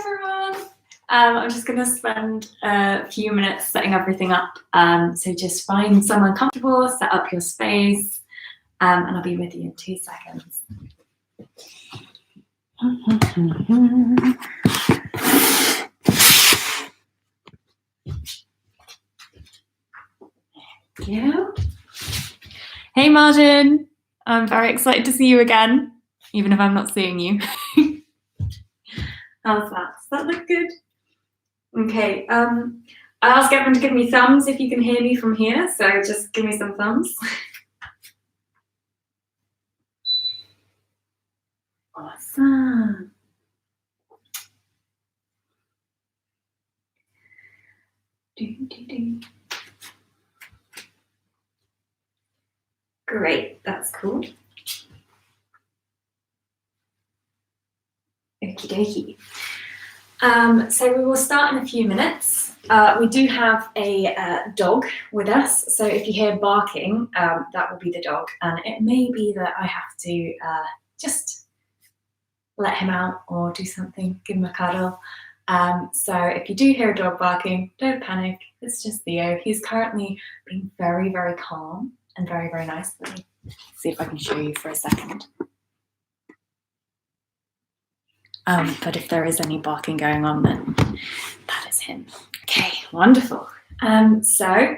everyone. I'm just going to spend a few minutes setting everything up. So just find somewhere comfortable, set up your space, and I'll be with you in 2 seconds. Yeah. Hey Martin, I'm very excited to see you again, even if I'm not seeing you. How's that? Does that look good? Okay, I ask everyone to give me thumbs if you can hear me from here, so just give me some thumbs. Awesome. Great, that's cool. Okie dokie. So we will start in a few minutes. We do have a dog with us, so if you hear barking, that will be the dog, and it may be that I have to just let him out or do something, give him a cuddle. So if you do hear a dog barking, don't panic, it's just Theo. He's currently being very, very calm and very, very nice. Let me see if I can show you for a second. But if there is any barking going on, then that is him. Okay, wonderful. So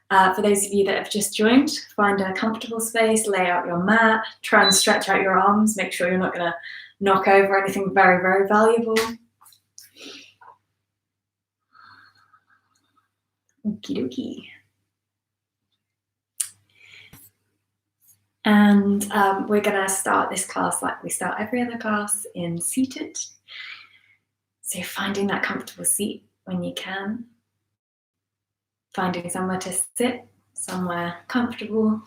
for those of you that have just joined, find a comfortable space, lay out your mat, try and stretch out your arms, make sure you're not going to knock over anything very, very valuable. Okie dokie. And we're going to start this class like we start every other class, in seated. So finding that comfortable seat when you can. Finding somewhere to sit, somewhere comfortable.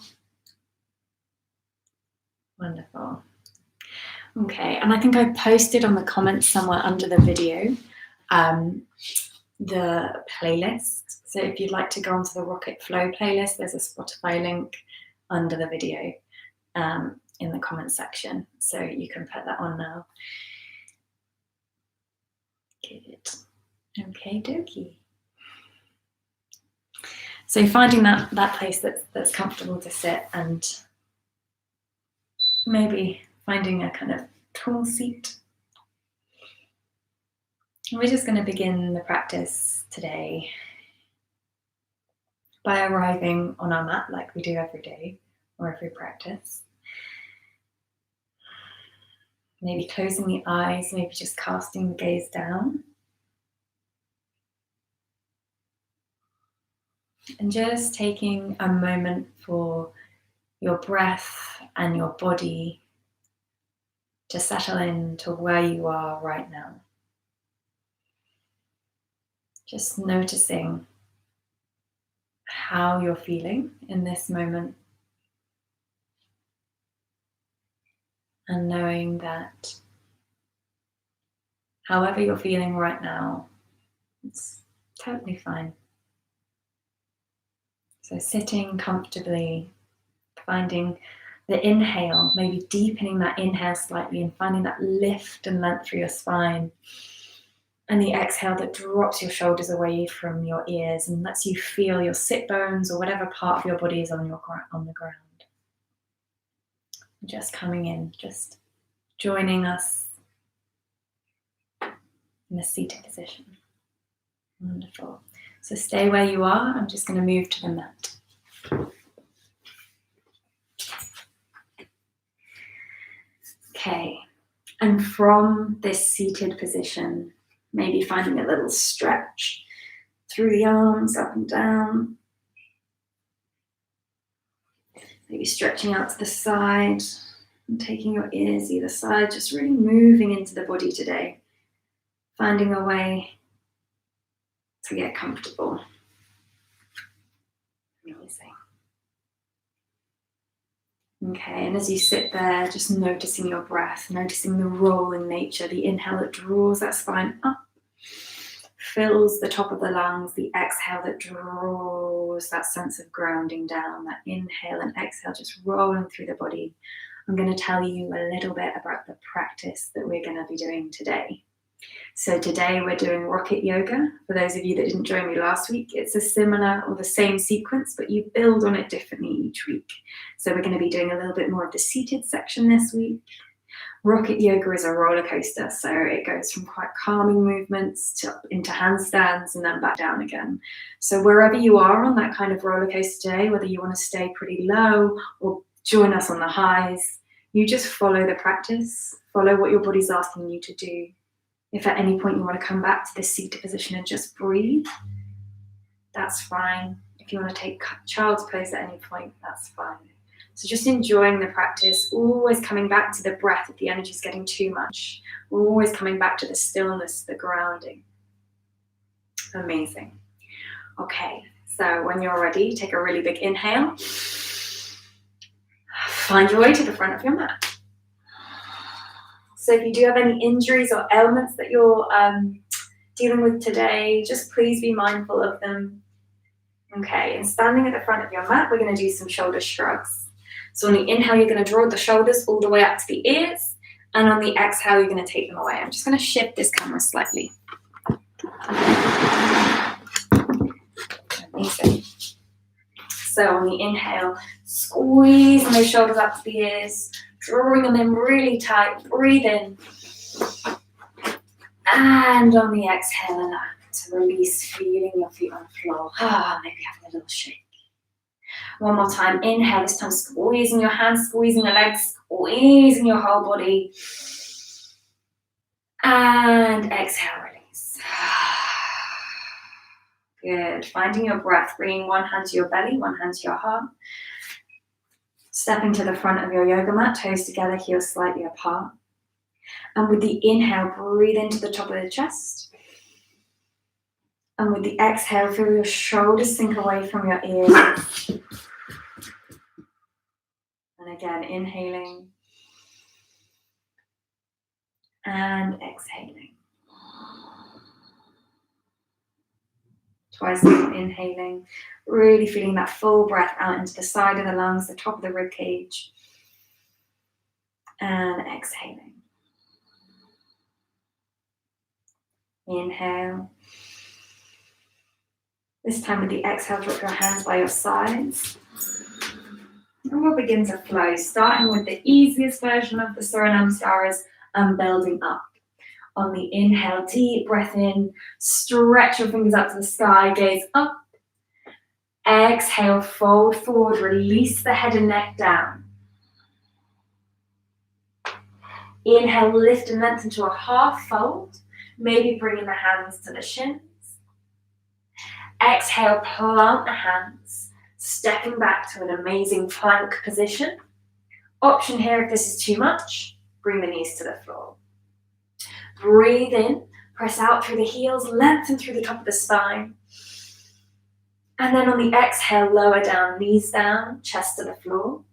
Wonderful. Okay, and I think I posted on the comments somewhere under the video the playlist. So if you'd like to go onto the Rocket Flow playlist, there's a Spotify link under the video in the comment section. So you can put that on now. Good. Okay, dokie. So finding that place that's comfortable to sit, and maybe finding a kind of tall seat. And we're just going to begin the practice today by arriving on our mat like we do every day or every practice. Maybe closing the eyes, maybe just casting the gaze down. And just taking a moment for your breath and your body to settle into where you are right now. Just noticing how you're feeling in this moment. And knowing that however you're feeling right now, it's totally fine. So sitting comfortably, finding the inhale, maybe deepening that inhale slightly and finding that lift and length through your spine. And the exhale that drops your shoulders away from your ears and lets you feel your sit bones or whatever part of your body is on the ground. Just coming in, just joining us in a seated position. Wonderful. So stay where you are. I'm just going to move to the mat. Okay, and from this seated position, maybe finding a little stretch through the arms, up and down. Maybe stretching out to the side and taking your ears either side, just really moving into the body today. Finding a way to get comfortable. Amazing. Okay, and as you sit there, just noticing your breath, noticing the rolling nature, the inhale that draws that spine up, fills the top of the lungs, the exhale that draws that sense of grounding down, that inhale and exhale just rolling through the body. I'm going to tell you a little bit about the practice that we're going to be doing today. So today we're doing rocket yoga. For those of you that didn't join me last week, it's a similar or the same sequence, but you build on it differently each week. So we're going to be doing a little bit more of the seated section this week. Rocket yoga is a roller coaster, so it goes from quite calming movements into handstands and then back down again. So wherever you are on that kind of roller coaster today, whether you want to stay pretty low or join us on the highs, you just follow the practice, follow what your body's asking you to do. If at any point you want to come back to this seated position and just breathe, that's fine. If you want to take child's pose at any point, that's fine. So just enjoying the practice, always coming back to the breath if the energy is getting too much. We're always coming back to the stillness, the grounding. Amazing. Okay, so when you're ready, take a really big inhale. Find your way to the front of your mat. So if you do have any injuries or ailments that you're dealing with today, just please be mindful of them. Okay, and standing at the front of your mat, we're going to do some shoulder shrugs. So on the inhale, you're going to draw the shoulders all the way up to the ears, and on the exhale, you're going to take them away. I'm just going to shift this camera slightly. Amazing. So on the inhale, squeezing those shoulders up to the ears, drawing them in really tight, breathe in. And on the exhale, allow to release, feeling your feet on the floor. Maybe having a little shake. One more time, inhale, this time squeezing your hands, squeezing your legs, squeezing your whole body. And exhale, release. Good, finding your breath, bringing one hand to your belly, one hand to your heart. Stepping to the front of your yoga mat, toes together, heels slightly apart. And with the inhale, breathe into the top of the chest. And with the exhale, feel your shoulders sink away from your ears. And again, inhaling. And exhaling. Twice more, inhaling. Really feeling that full breath out into the side of the lungs, the top of the rib cage. And exhaling. Inhale. This time with the exhale, drop your hands by your sides. And we'll begin to flow, starting with the easiest version of the Surya Namaskaras and building up. On the inhale, deep breath in, stretch your fingers up to the sky, gaze up. Exhale, fold forward, release the head and neck down. Inhale, lift and lengthen to a half fold, maybe bringing the hands to the shins. Exhale, plant the hands, stepping back to an amazing plank position. Option here, if this is too much, bring the knees to the floor. Breathe in, press out through the heels, lengthen through the top of the spine. And then on the exhale, lower down, knees down, chest to the floor.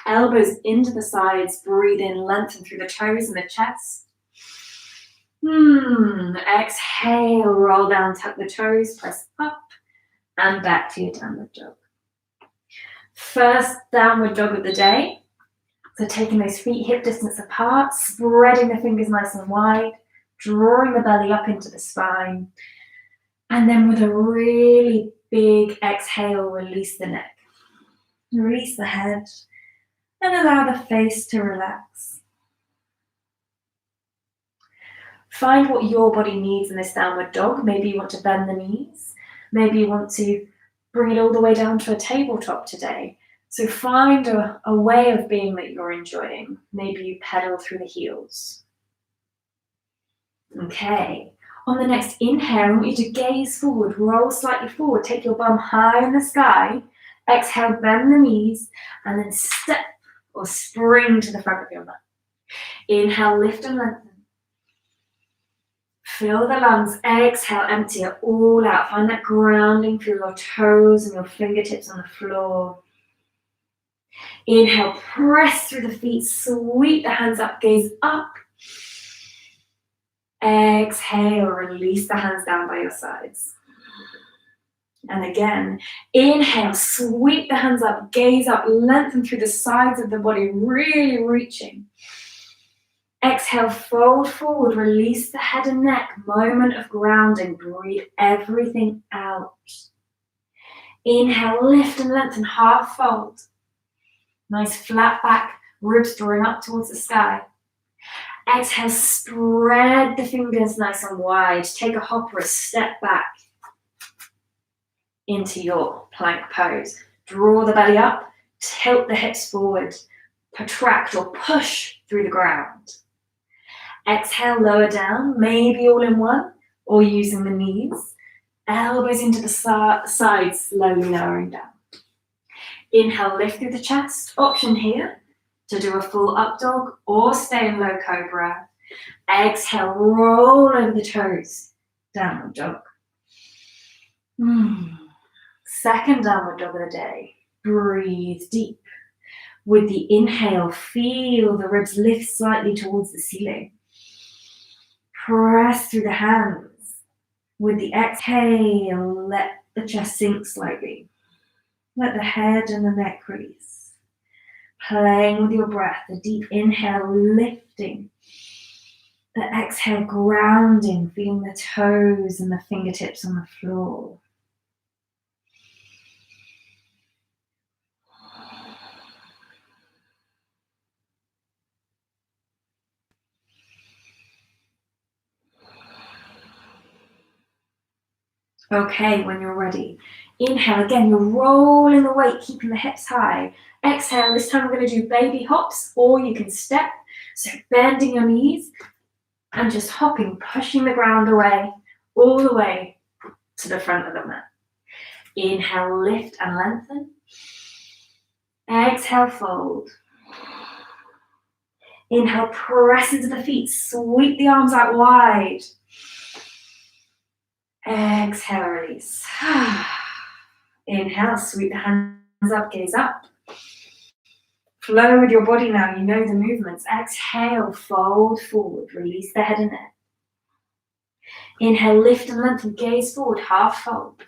Elbows into the sides, breathe in, lengthen through the toes and the chest. Exhale, roll down, tuck the toes, press up and back to your downward dog. First downward dog of the day. So taking those feet hip distance apart, spreading the fingers nice and wide, drawing the belly up into the spine. And then with a really big exhale, release the neck. Release the head and allow the face to relax. Find what your body needs in this downward dog. Maybe you want to bend the knees. Maybe you want to bring it all the way down to a tabletop today. So find a way of being that you're enjoying. Maybe you pedal through the heels. Okay. On the next inhale, I want you to gaze forward, roll slightly forward, take your bum high in the sky. Exhale, bend the knees, and then step or spring to the front of your mat. Inhale, lift and lengthen. Fill the lungs. Exhale, empty it all out. Find that grounding through your toes and your fingertips on the floor. Inhale, press through the feet, sweep the hands up, gaze up. Exhale, release the hands down by your sides. And again, inhale, sweep the hands up, gaze up, lengthen through the sides of the body, really reaching. Exhale, fold forward, release the head and neck, moment of grounding, breathe everything out. Inhale, lift and lengthen, half fold. Nice flat back, ribs drawing up towards the sky. Exhale, spread the fingers nice and wide. Take a hop or a step back into your plank pose. Draw the belly up, tilt the hips forward, protract or push through the ground. Exhale, lower down, maybe all in one, or using the knees. Elbows into the sides, slowly lowering down. Inhale, lift through the chest. Option here to do a full up dog or stay in low cobra. Exhale, roll over the toes, downward dog. Second downward dog of the day. Breathe deep. With the inhale, feel the ribs lift slightly towards the ceiling. Press through the hands. With the exhale, let the chest sink slightly. Let the head and the neck release. Playing with your breath, the deep inhale lifting. The exhale grounding, feeling the toes and the fingertips on the floor. Okay, when you're ready, inhale again, you're rolling the weight, keeping the hips high. Exhale, this time we're going to do baby hops, or you can step. So bending your knees and just hopping, pushing the ground away, all the way to the front of the mat. Inhale, lift and lengthen. Exhale, fold. Inhale, press into the feet, sweep the arms out wide. Exhale, release. Inhale, sweep the hands up, gaze up. Flow with your body now, you know the movements. Exhale, fold forward, release the head and neck. Inhale, lift and lengthen, gaze forward, half fold.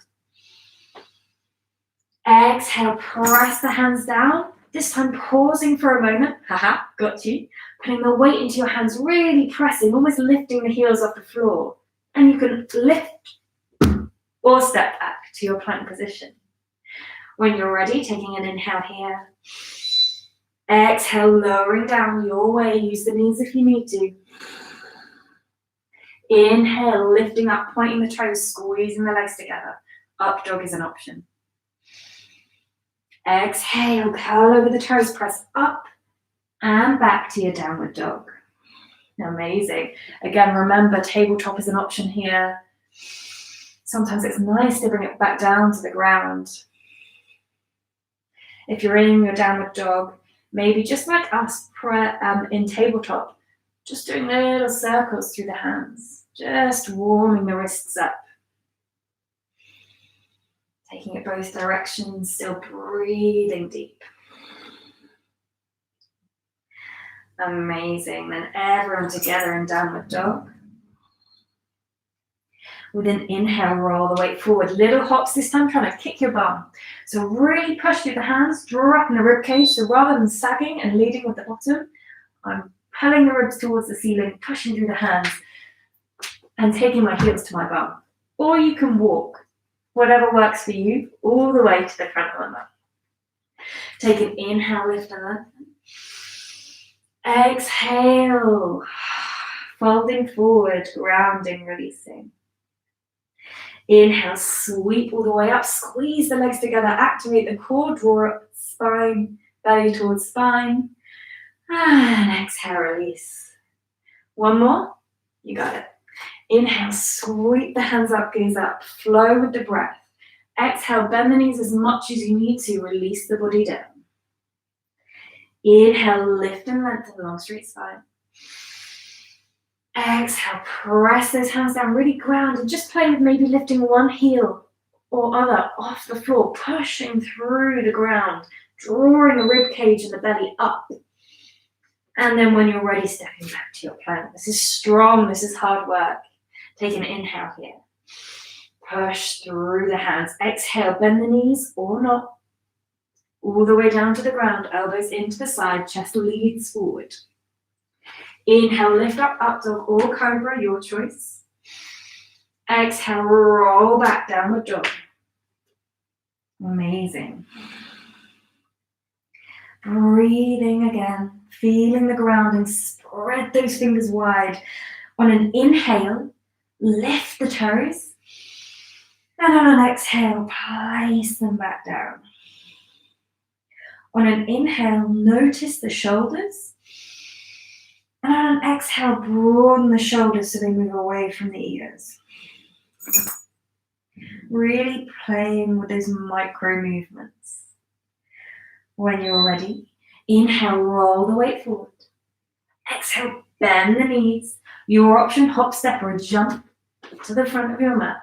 Exhale, press the hands down. This time pausing for a moment. Haha, got you. Putting the weight into your hands, really pressing, almost lifting the heels off the floor. And you can lift or step back to your plank position. When you're ready, taking an inhale here. Exhale, lowering down your way. Use the knees if you need to. Inhale, lifting up, pointing the toes, squeezing the legs together. Up dog is an option. Exhale, curl over the toes, press up and back to your downward dog. Amazing. Again, remember, tabletop is an option here. Sometimes it's nice to bring it back down to the ground. If you're in your downward dog, maybe just like us in tabletop, just doing little circles through the hands, just warming the wrists up. Taking it both directions, still breathing deep. Amazing. Then everyone together in downward dog. With an inhale, roll the weight forward. Little hops this time, trying to kick your bum. So really push through the hands, draw up in the rib cage. So rather than sagging and leading with the bottom, I'm pulling the ribs towards the ceiling, pushing through the hands, and taking my heels to my bum. Or you can walk, whatever works for you, all the way to the front of the mat. Take an inhale, lift and lengthen. Exhale, folding forward, grounding, releasing. Inhale, sweep all the way up, squeeze the legs together, activate the core, draw up spine, belly towards spine. And exhale, release. One more, you got it. Inhale, sweep the hands up, gaze up, flow with the breath. Exhale, bend the knees as much as you need to, release the body down. Inhale, lift and lengthen, long straight spine. Exhale, press those hands down, really ground, and just play with maybe lifting one heel or other off the floor, pushing through the ground, drawing the rib cage and the belly up. And then when you're ready, stepping back to your plank. This is strong, this is hard work. Take an inhale here. Push through the hands. Exhale, bend the knees or not. All the way down to the ground, elbows into the side, chest leads forward. Inhale, lift up, up dog or cobra, your choice. Exhale, roll back, downward dog. Amazing. Breathing again, feeling the grounding, spread those fingers wide. On an inhale, lift the toes. And on an exhale, place them back down. On an inhale, notice the shoulders. And on an exhale, broaden the shoulders so they move away from the ears. Really playing with those micro movements. When you're ready, inhale, roll the weight forward. Exhale, bend the knees. Your option, hop, step, or jump to the front of your mat.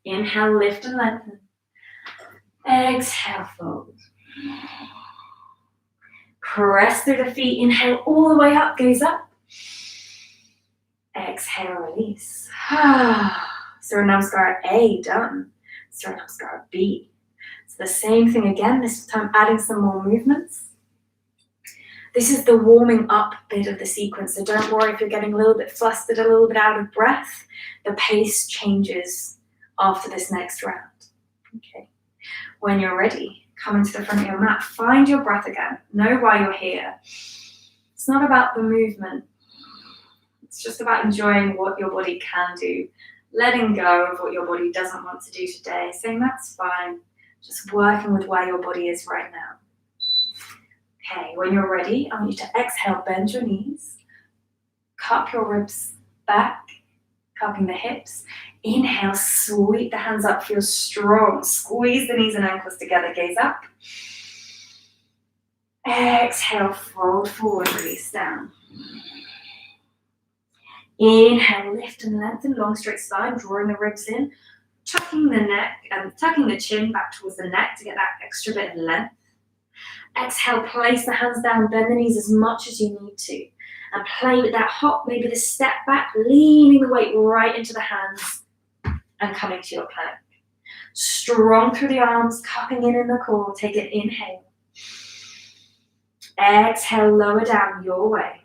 Inhale, lift and lengthen. Exhale, fold. Press through the feet. Inhale, all the way up, gaze up. Exhale, release. Surya Namaskar A, done. Surya Namaskar B. It's the same thing again, this time adding some more movements. This is the warming up bit of the sequence, so don't worry if you're getting a little bit flustered, a little bit out of breath. The pace changes after this next round. Okay. When you're ready, come into the front of your mat. Find your breath again. Know why you're here. It's not about the movement. It's just about enjoying what your body can do. Letting go of what your body doesn't want to do today. Saying that's fine. Just working with where your body is right now. Okay, when you're ready, I want you to exhale, bend your knees. Cup your ribs back, cupping the hips. Inhale, sweep the hands up, feel strong. Squeeze the knees and ankles together, gaze up. Exhale, fold forward, release down. Inhale, lift and lengthen, long straight spine, drawing the ribs in, tucking the neck and tucking the chin back towards the neck to get that extra bit of length. Exhale, place the hands down, bend the knees as much as you need to. And play with that hop, maybe the step back, leaning the weight right into the hands and coming to your plank. Strong through the arms, cupping in the core. Take an inhale. Exhale, lower down your way.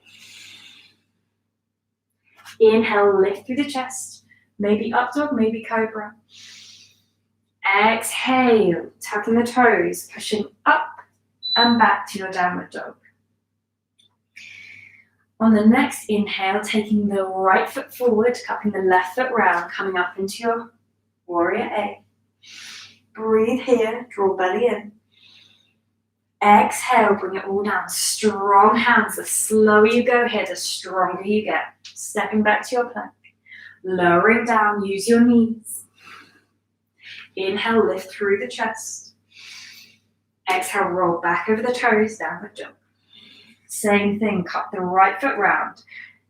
Inhale, lift through the chest. Maybe up dog, maybe cobra. Exhale, tucking the toes, pushing up and back to your downward dog. On the next inhale, taking the right foot forward, cupping the left foot round, coming up into your warrior A. Breathe here, draw belly in. Exhale, bring it all down. Strong hands. The slower you go here, the stronger you get. Stepping back to your plank. Lowering down, use your knees. Inhale, lift through the chest. Exhale, roll back over the toes, downward dog. Same thing, cup the right foot round.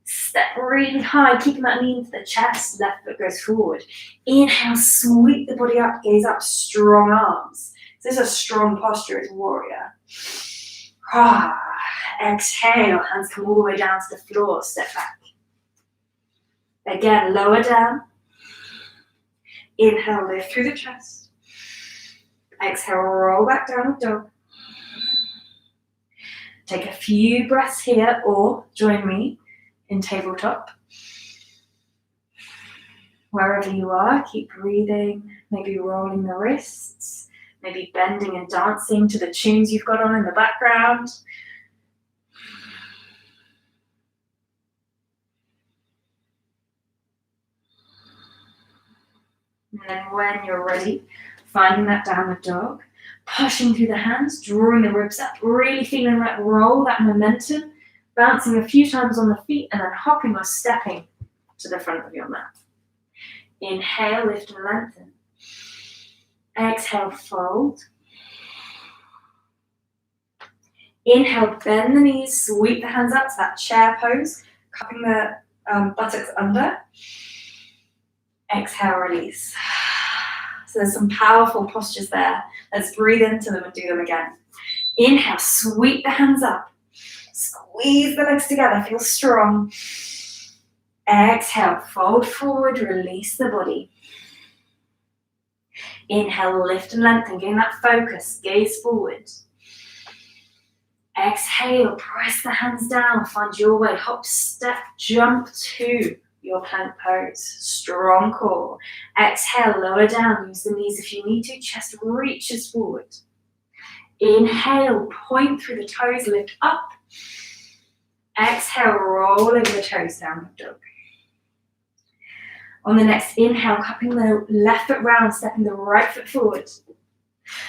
Step really high, keeping that knee into the chest. Left foot goes forward. Inhale, sweep the body up, gaze up, strong arms. This is a strong posture as warrior. Exhale, hands come all the way down to the floor, step back. Again, lower down. Inhale, lift through the chest. Exhale, roll back down with dog. Take a few breaths here or join me in tabletop. Wherever you are, keep breathing, maybe rolling the wrists, maybe bending and dancing to the tunes you've got on in the background. And then when you're ready, finding that downward dog, pushing through the hands, drawing the ribs up, really feeling that roll, that momentum, bouncing a few times on the feet and then hopping or stepping to the front of your mat. Inhale, lift and lengthen. Exhale, fold. Inhale, bend the knees, sweep the hands up to that chair pose, cupping the buttocks under. Exhale, release. So there's some powerful postures there. Let's breathe into them and do them again. Inhale, sweep the hands up. Squeeze the legs together, feel strong. Exhale, fold forward, release the body. Inhale, lift and lengthen, gain that focus, gaze forward. Exhale, press the hands down, find your way. Hop, step, jump to your plank pose. Strong core. Exhale, lower down. Use the knees if you need to. Chest reaches forward. Inhale, point through the toes, lift up. Exhale, roll over the toes, downward dog. On the next inhale, cupping the left foot round, stepping the right foot forward.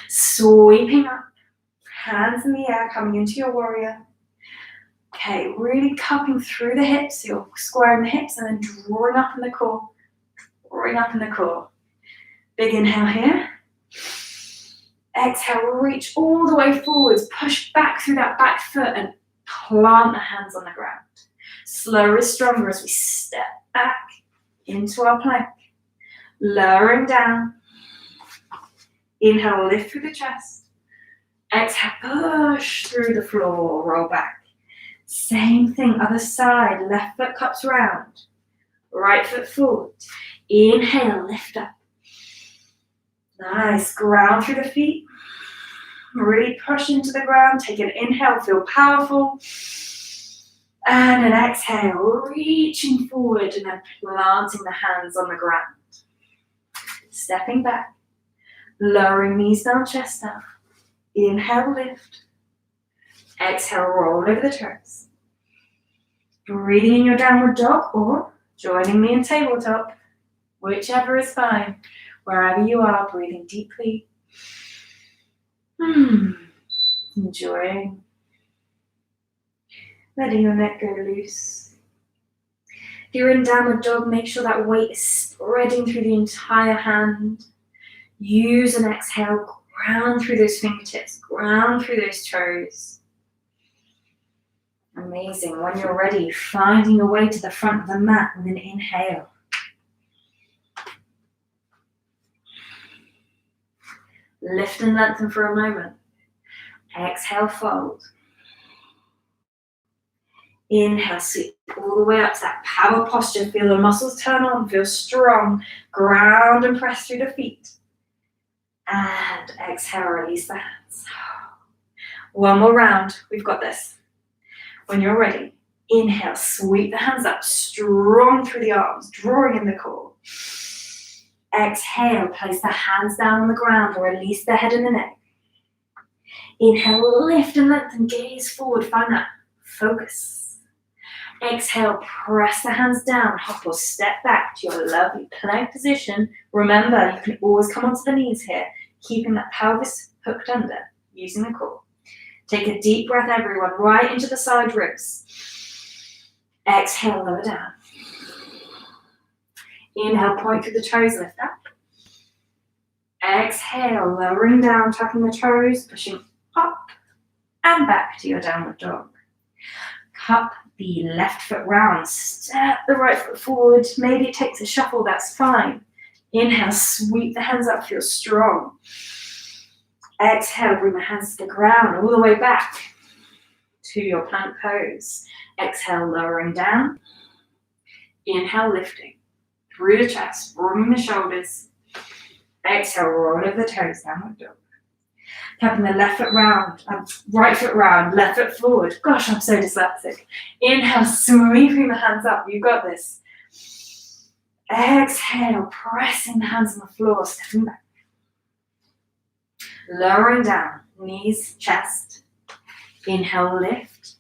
Sweeping up, hands in the air, coming into your warrior. Okay, really cupping through the hips, so you're squaring the hips and then drawing up in the core. Drawing up in the core. Big inhale here. Exhale, reach all the way forwards, push back through that back foot and plant the hands on the ground. Slower is stronger as we step back into our plank. Lowering down. Inhale, lift through the chest. Exhale, push through the floor, roll back. Same thing, other side, left foot cups round. Right foot forward. Inhale, lift up. Nice, ground through the feet. Really push into the ground. Take an inhale, feel powerful. And an exhale, reaching forward and then planting the hands on the ground. Stepping back, lowering knees down, chest down. Inhale, lift. Exhale, roll over the toes. Breathing in your downward dog or joining me in tabletop, whichever is fine. Wherever you are, breathing deeply. Enjoying. Letting your neck go loose. If you're in downward dog, make sure that weight is spreading through the entire hand. Use an exhale, ground through those fingertips, ground through those toes. Amazing. When you're ready, finding your way to the front of the mat with an inhale. Lift and lengthen for a moment. Exhale, fold. Inhale, sweep all the way up to that power posture. Feel the muscles turn on, feel strong. Ground and press through the feet. And exhale, release the hands. One more round, we've got this. When you're ready, inhale, sweep the hands up, strong through the arms, drawing in the core. Exhale, place the hands down on the ground or release the head and the neck. Inhale, lift and lengthen, gaze forward, find that focus. Exhale, press the hands down, hop or step back to your lovely plank position. Remember, you can always come onto the knees here, keeping that pelvis hooked under, using the core. Take a deep breath, everyone, right into the side ribs. Exhale, lower down. Inhale, point through the toes, lift up. Exhale, lowering down, tucking the toes, pushing up and back to your downward dog. Cup the left foot round, step the right foot forward. Maybe it takes a shuffle, that's fine. Inhale, sweep the hands up, feel strong. Exhale, bring the hands to the ground, all the way back to your plank pose. Exhale, lowering down. Inhale, lifting through the chest, broadening the shoulders. Exhale, roll over the toes, downward dog. Tapping the left foot round, right foot round, left foot forward. Gosh, I'm so dyslexic. Inhale, sweeping the hands up. You've got this. Exhale, pressing the hands on the floor, stepping back. Lowering down, knees, chest. Inhale, lift.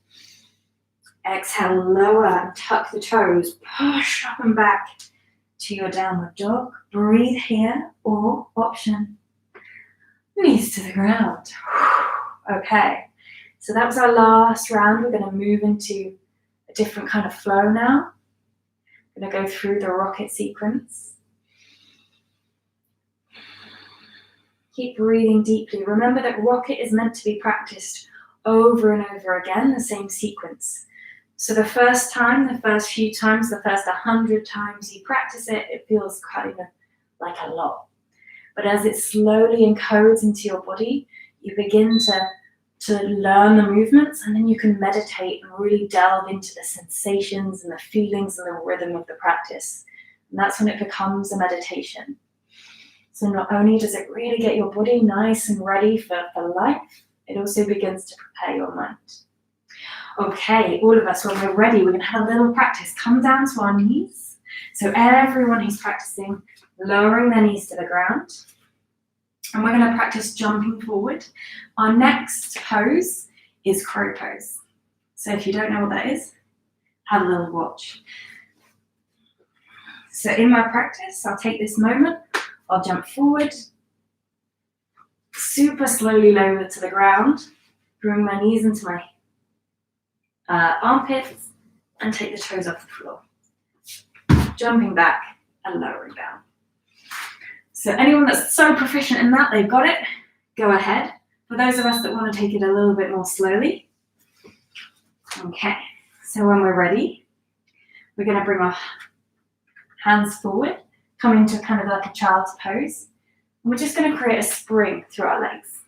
Exhale, lower and tuck the toes. Push up and back to your downward dog. Breathe here, or option, knees to the ground. Okay, so that was our last round. We're going to move into a different kind of flow now. I'm going to go through the rocket sequence. Keep breathing deeply. Remember that rocket is meant to be practiced over and over again, the same sequence. So the first time, the first few times, the first 100 times you practice it, it feels kind of like a lot. But as it slowly encodes into your body, you begin to learn the movements, and then you can meditate and really delve into the sensations and the feelings and the rhythm of the practice. And that's when it becomes a meditation. So not only does it really get your body nice and ready for life, It also begins to prepare your mind. Okay, all of us, when we're ready, we're going to have a little practice. Come down to our knees. So everyone who's practicing, lowering their knees to the ground. And we're going to practice jumping forward. Our next pose is crow pose. So if you don't know what that is, have a little watch. So in my practice, I'll take this moment, I'll jump forward, super slowly lower to the ground, bring my knees into my armpits, and take the toes off the floor. Jumping back and lowering down. So anyone that's so proficient in that, they've got it, go ahead. For those of us that want to take it a little bit more slowly, okay, so when we're ready, we're going to bring our hands forward, come into kind of like a child's pose. And we're just going to create a spring through our legs.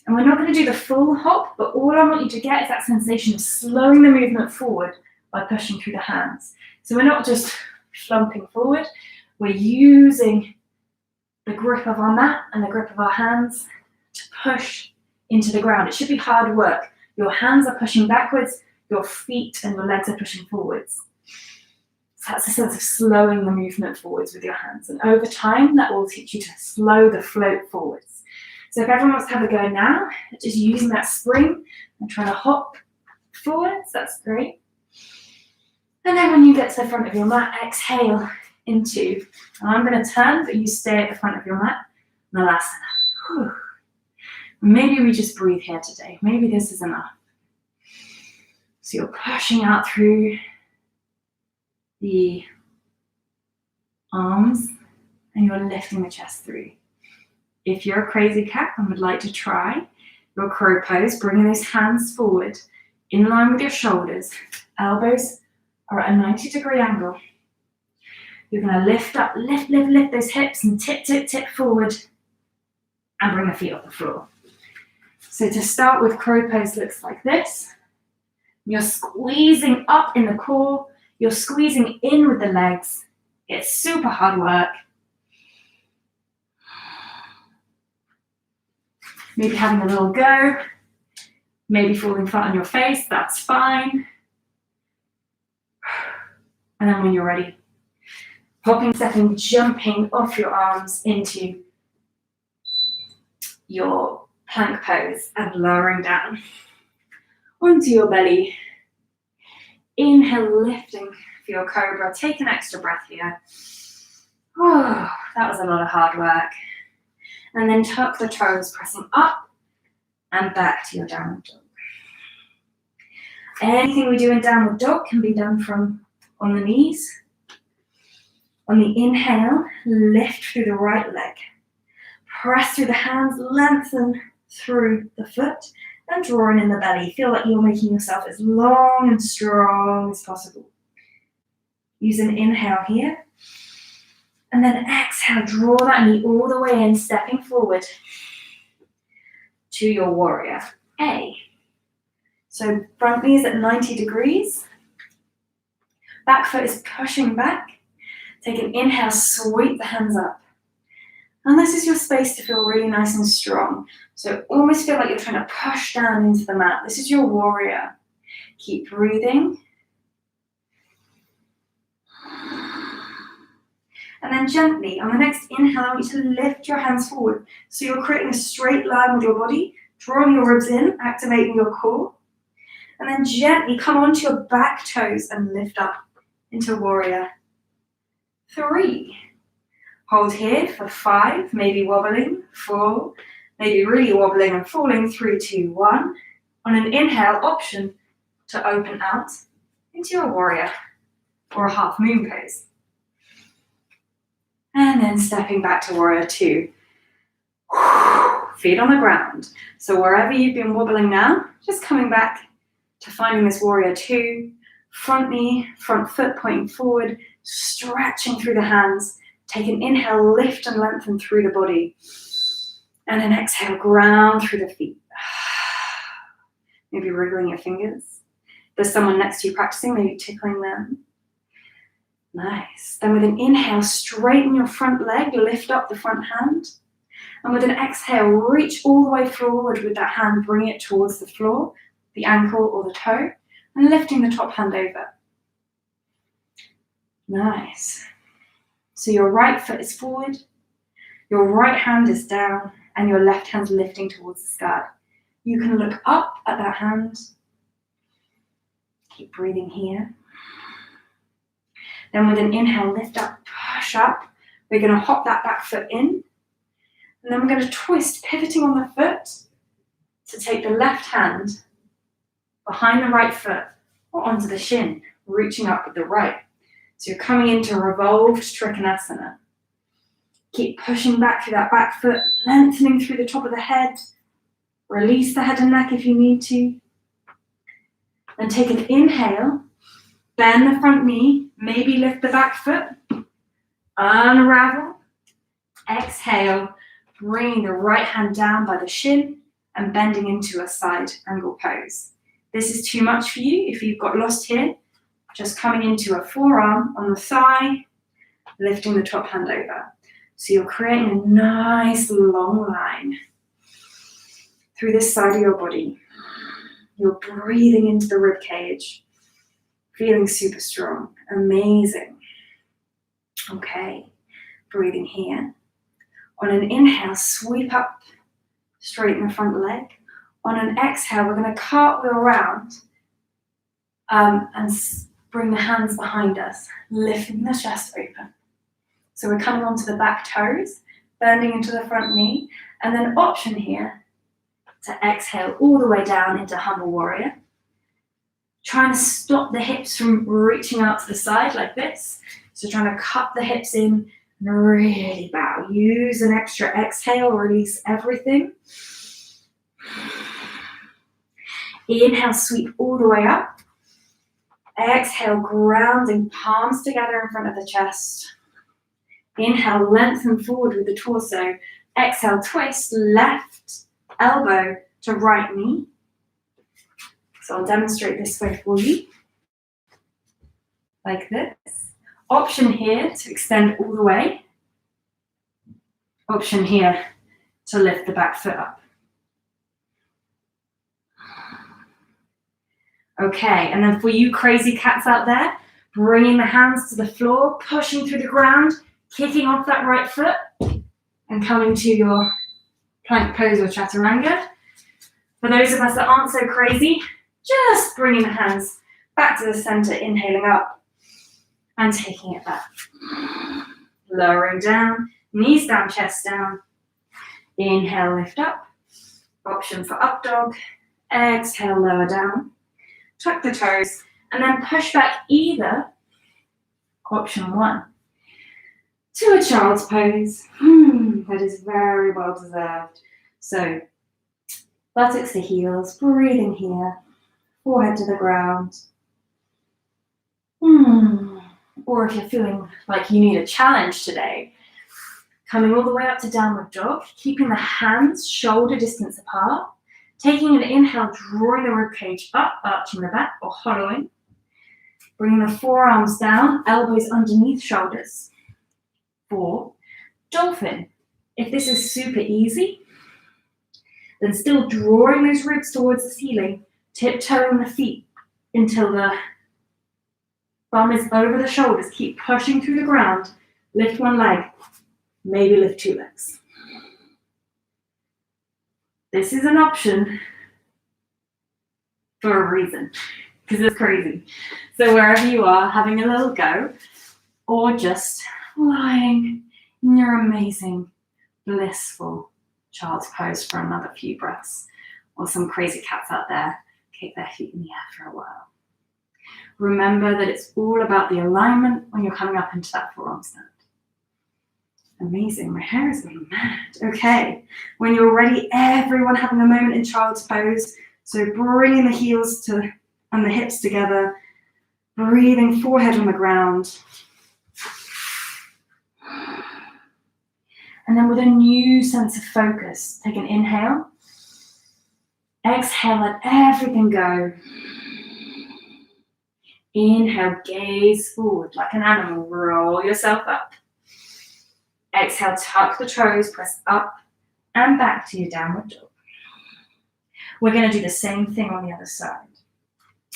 And we're not going to do the full hop, but all I want you to get is that sensation of slowing the movement forward by pushing through the hands. So we're not just slumping forward, we're using the grip of our mat and the grip of our hands to push into the ground. It should be hard work. Your hands are pushing backwards, your feet and your legs are pushing forwards. So that's a sense of slowing the movement forwards with your hands. And over time, that will teach you to slow the float forwards. So if everyone wants to have a go now, just using that spring and trying to hop forwards, that's great. And then when you get to the front of your mat, exhale into, and I'm going to turn, but you stay at the front of your mat, Malasana. Maybe we just breathe here today. Maybe this is enough. So you're pushing out through the arms and you're lifting the chest through. If you're a crazy cat and would like to try your crow pose, bringing those hands forward in line with your shoulders, elbows are at a 90-degree angle. You're going to lift up, lift those hips and tip forward and bring the feet off the floor. So to start with, crow pose looks like this. You're squeezing up in the core, you're squeezing in with the legs. It's super hard work. Maybe having a little go, maybe falling flat on your face, that's fine. And then when you're ready, hopping, stepping, jumping off your arms into your plank pose and lowering down onto your belly. Inhale, lifting for your cobra. Take an extra breath here. Oh, that was a lot of hard work. And then tuck the toes, pressing up and back to your downward dog. Anything we do in downward dog can be done from on the knees. On the inhale, lift through the right leg. Press through the hands, lengthen through the foot, and drawing in the belly. Feel like you're making yourself as long and strong as possible. Use an inhale here. And then exhale, draw that knee all the way in, stepping forward to your warrior A. So front knee is at 90 degrees. Back foot is pushing back. Take an inhale, sweep the hands up. And this is your space to feel really nice and strong. So almost feel like you're trying to push down into the mat. This is your warrior. Keep breathing. And then gently, on the next inhale, I want you to lift your hands forward. So you're creating a straight line with your body, drawing your ribs in, activating your core. And then gently come onto your back toes and lift up into warrior 3. Hold here for 5, maybe wobbling, 4, maybe really wobbling and falling, 3, 2, 1. On an inhale, option to open out into your warrior or a half moon pose. And then stepping back to warrior 2. Feet on the ground. So wherever you've been wobbling now, just coming back to finding this warrior 2. Front knee, front foot pointing forward, stretching through the hands. Take an inhale, lift and lengthen through the body. And an exhale, ground through the feet. Maybe wriggling your fingers. There's someone next to you practicing, maybe tickling them. Nice. Then with an inhale, straighten your front leg, lift up the front hand. And with an exhale, reach all the way forward with that hand, bring it towards the floor, the ankle or the toe, and lifting the top hand over. Nice. So your right foot is forward, your right hand is down, and your left hand's lifting towards the sky. You can look up at that hand. Keep breathing here. Then with an inhale, lift up, push up. We're going to hop that back foot in. And then we're going to twist, pivoting on the foot to take the left hand behind the right foot or onto the shin, reaching up with the right. So you're coming into revolved Trikonasana. Keep pushing back through that back foot, lengthening through the top of the head. Release the head and neck if you need to. Then take an inhale, bend the front knee, maybe lift the back foot, unravel, exhale, bringing the right hand down by the shin and bending into a side angle pose. This is too much for you. If you've got lost here, just coming into a forearm on the thigh, lifting the top hand over. So you're creating a nice long line through this side of your body. You're breathing into the rib cage, feeling super strong, amazing. Okay, breathing here. On an inhale, sweep up, straighten the front leg. On an exhale, we're going to cartwheel around and bring the hands behind us, lifting the chest open. So we're coming onto the back toes, bending into the front knee, and then option here to exhale all the way down into humble warrior. Trying to stop the hips from reaching out to the side like this. So trying to cut the hips in and really bow. Use an extra exhale, release everything. Inhale, sweep all the way up. Exhale, grounding palms together in front of the chest. Inhale, lengthen forward with the torso. Exhale, twist left elbow to right knee. So I'll demonstrate this way for you. Like this. Option here to extend all the way. Option here to lift the back foot up. Okay, and then for you crazy cats out there, bringing the hands to the floor, pushing through the ground, kicking off that right foot, and coming to your plank pose or chaturanga. For those of us that aren't so crazy, just bringing the hands back to the center, inhaling up, and taking it back. Lowering down, knees down, chest down. Inhale, lift up. Option for up dog. Exhale, lower down. Tuck the toes, and then push back either, option one, to a child's pose. That is very well deserved. So, buttocks to heels, breathing here, forehead to the ground. Or if you're feeling like you need a challenge today, coming all the way up to downward dog, keeping the hands shoulder distance apart. Taking an inhale, drawing the ribcage up, arching the back or hollowing. Bringing the forearms down, elbows underneath shoulders. 4, dolphin. If this is super easy, then still drawing those ribs towards the ceiling, tiptoeing the feet until the bum is over the shoulders. Keep pushing through the ground. Lift one leg, maybe lift 2 legs. This is an option for a reason, because it's crazy. So wherever you are, having a little go, or just lying in your amazing, blissful child's pose for another few breaths, or some crazy cats out there, kick their feet in the air for a while. Remember that it's all about the alignment when you're coming up into that forearm stand. Amazing, my hair is going mad. Okay, when you're ready, everyone having a moment in child's pose. So bringing the heels and the hips together, breathing forehead on the ground. And then with a new sense of focus, take an inhale. Exhale, let everything go. Inhale, gaze forward like an animal, roll yourself up. Exhale, tuck the toes, press up And back to your downward dog. We're going to do the same thing on the other side.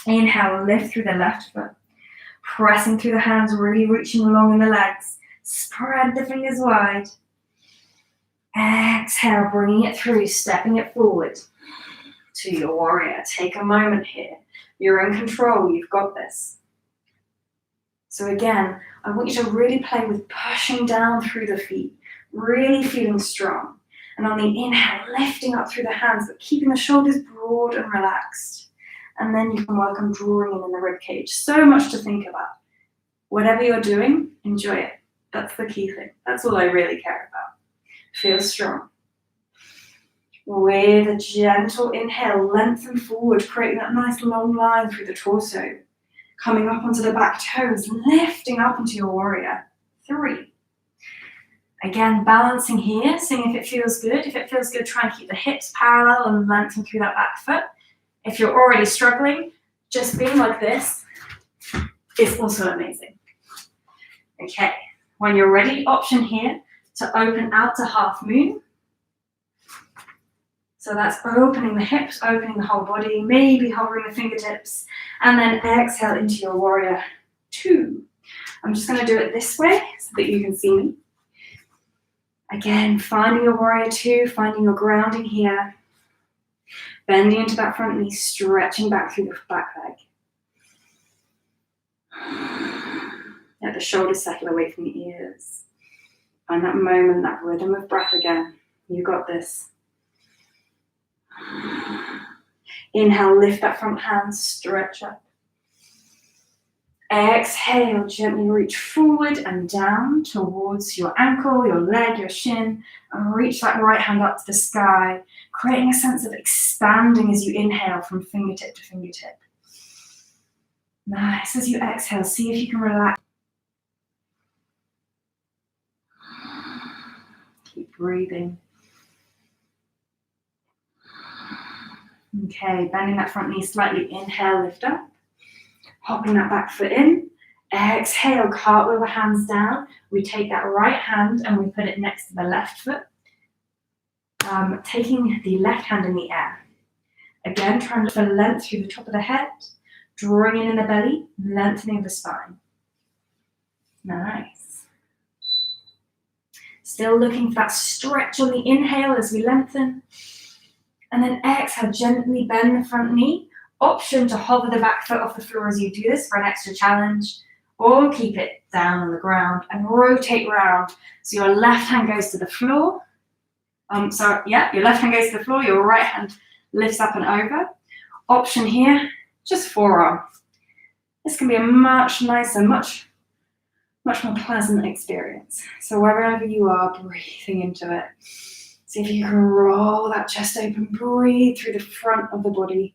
Inhale, lift through the left foot. Pressing through the hands, really reaching along in the legs. Spread the fingers wide. Exhale, bringing it through, stepping it forward to your warrior. Take a moment here. You're in control, you've got this. So again, I want you to really play with pushing down through the feet, really feeling strong. And on the inhale, lifting up through the hands, but keeping the shoulders broad and relaxed. And then you can work on drawing in the rib cage. So much to think about. Whatever you're doing, enjoy it. That's the key thing. That's all I really care about. Feel strong. With a gentle inhale, lengthen forward, creating that nice long line through the torso. Coming up onto the back toes, lifting up into your warrior. 3. Again, balancing here, seeing if it feels good. If it feels good, try and keep the hips parallel and lengthen through that back foot. If you're already struggling, just being like this is also amazing. Okay, when you're ready, option here to open out to half moon. So that's opening the hips, opening the whole body, maybe hovering the fingertips, and then exhale into your warrior 2. I'm just going to do it this way so that you can see me. Again, finding your warrior 2, finding your grounding here. Bending into that front knee, stretching back through the back leg. Let the shoulders settle away from the ears. Find that moment, that rhythm of breath again. You got this. Inhale, lift that front hand, stretch up. Exhale, gently reach forward and down towards your ankle, your leg, your shin, and reach that right hand up to the sky, creating a sense of expanding as you inhale from fingertip to fingertip. Nice. As you exhale, see if you can relax. Keep breathing. Okay, bending that front knee slightly. Inhale, lift up. Hopping that back foot in. Exhale, cartwheel the hands down. We take that right hand and we put it next to the left foot. Taking the left hand in the air. Again, trying to look for length through the top of the head. Drawing in the belly, lengthening the spine. Nice. Still looking for that stretch on the inhale as we lengthen. And then exhale, gently bend the front knee. Option to hover the back foot off the floor as you do this for an extra challenge, or keep it down on the ground and rotate round. So your left hand goes to the floor. Your left hand goes to the floor, your right hand lifts up and over. Option here, just forearm. This can be a much nicer, much more pleasant experience. So wherever you are, breathing into it. See if you can roll that chest open, breathe through the front of the body.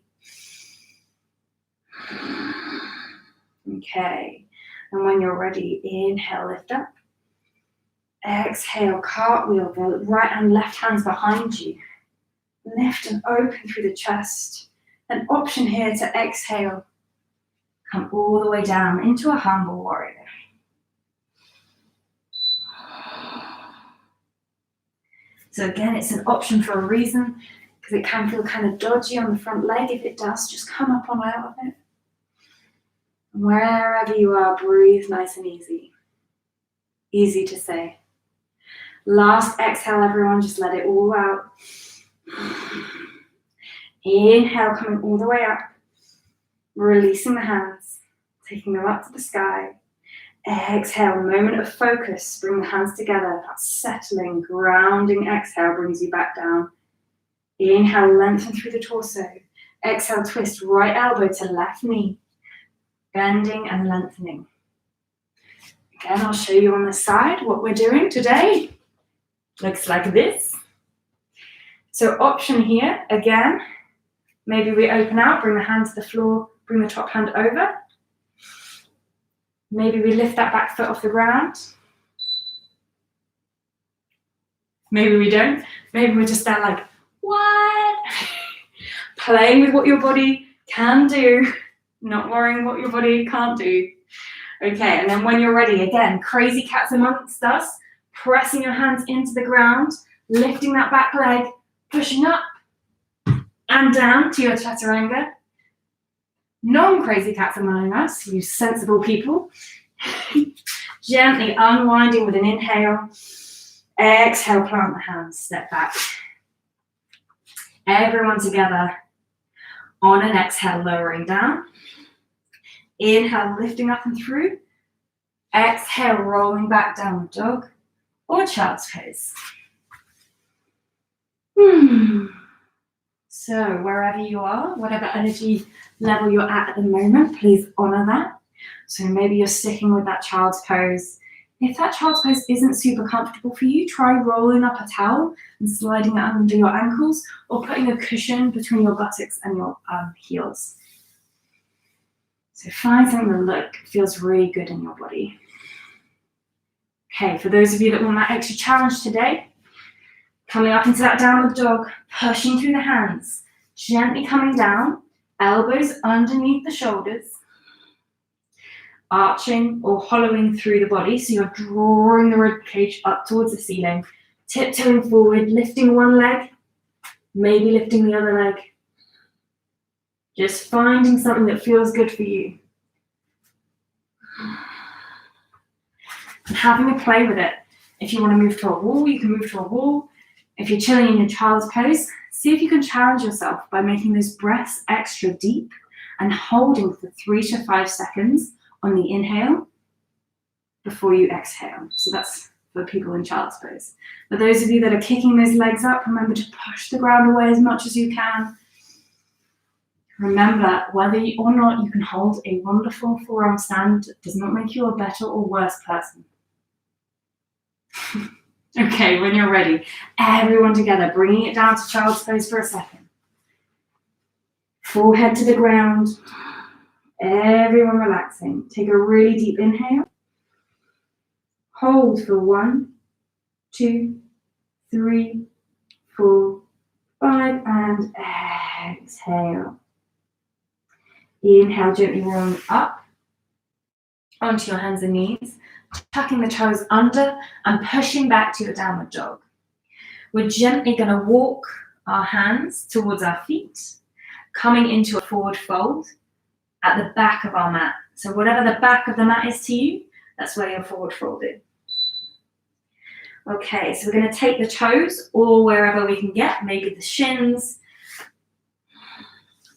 Okay, and when you're ready, inhale, lift up. Exhale, cartwheel, the right and left hands behind you. Lift and open through the chest. An option here to exhale, come all the way down into a humble warrior. So again, it's an option for a reason, because it can feel kind of dodgy on the front leg. If it does, just come up on out of it. Wherever you are, breathe nice and easy. Easy to say. Last exhale, everyone, just let it all out. Inhale, coming all the way up. Releasing the hands, taking them up to the sky. Exhale, moment of focus. Bring the hands together. That settling, grounding exhale brings you back down. Inhale, lengthen through the torso. Exhale, twist right elbow to left knee. Bending and lengthening. Again, I'll show you on the side what we're doing today. Looks like this. So option here, again, maybe we open out, bring the hand to the floor, bring the top hand over. Maybe we lift that back foot off the ground. Maybe we don't. Maybe we just stand like, what? Playing with what your body can do, not worrying what your body can't do. Okay, and then when you're ready, again, crazy cats amongst us, pressing your hands into the ground, lifting that back leg, pushing up and down to your chaturanga. Non-crazy cats among us, you sensible people. Gently unwinding with an inhale. Exhale, plant the hands, step back. Everyone together. On an exhale, lowering down. Inhale, lifting up and through. Exhale, rolling back, downward dog or child's pose. So wherever you are, whatever energy level you're at the moment, please honor that. So maybe you're sticking with that child's pose. If that child's pose isn't super comfortable for you, try rolling up a towel and sliding it under your ankles or putting a cushion between your buttocks and your heels. So find something that feels really good in your body. Okay, for those of you that want that extra challenge today, coming up into that downward dog, pushing through the hands, gently coming down, elbows underneath the shoulders, arching or hollowing through the body, so you're drawing the rib cage up towards the ceiling, tiptoeing forward, lifting one leg, maybe lifting the other leg, just finding something that feels good for you. And having a play with it. If you want to move to a wall, you can move to a wall. If you're chilling in your child's pose, see if you can challenge yourself by making those breaths extra deep and holding for 3 to 5 seconds on the inhale before you exhale. So that's for people in child's pose. For those of you that are kicking those legs up, remember to push the ground away as much as you can. Remember, whether or not you can hold a wonderful forearm stand does not make you a better or worse person. Okay, when you're ready, everyone together, bringing it down to child's pose for a second. Forehead to the ground. Everyone relaxing. Take a really deep inhale. Hold for 1, 2, 3, 4, 5, and exhale. Inhale, gently rolling up onto your hands and knees, tucking the toes under and pushing back to your downward dog. We're gently going to walk our hands towards our feet, coming into a forward fold at the back of our mat. So whatever the back of the mat is to you, that's where you're forward folded. Okay, so we're going to take the toes or wherever we can get, maybe the shins.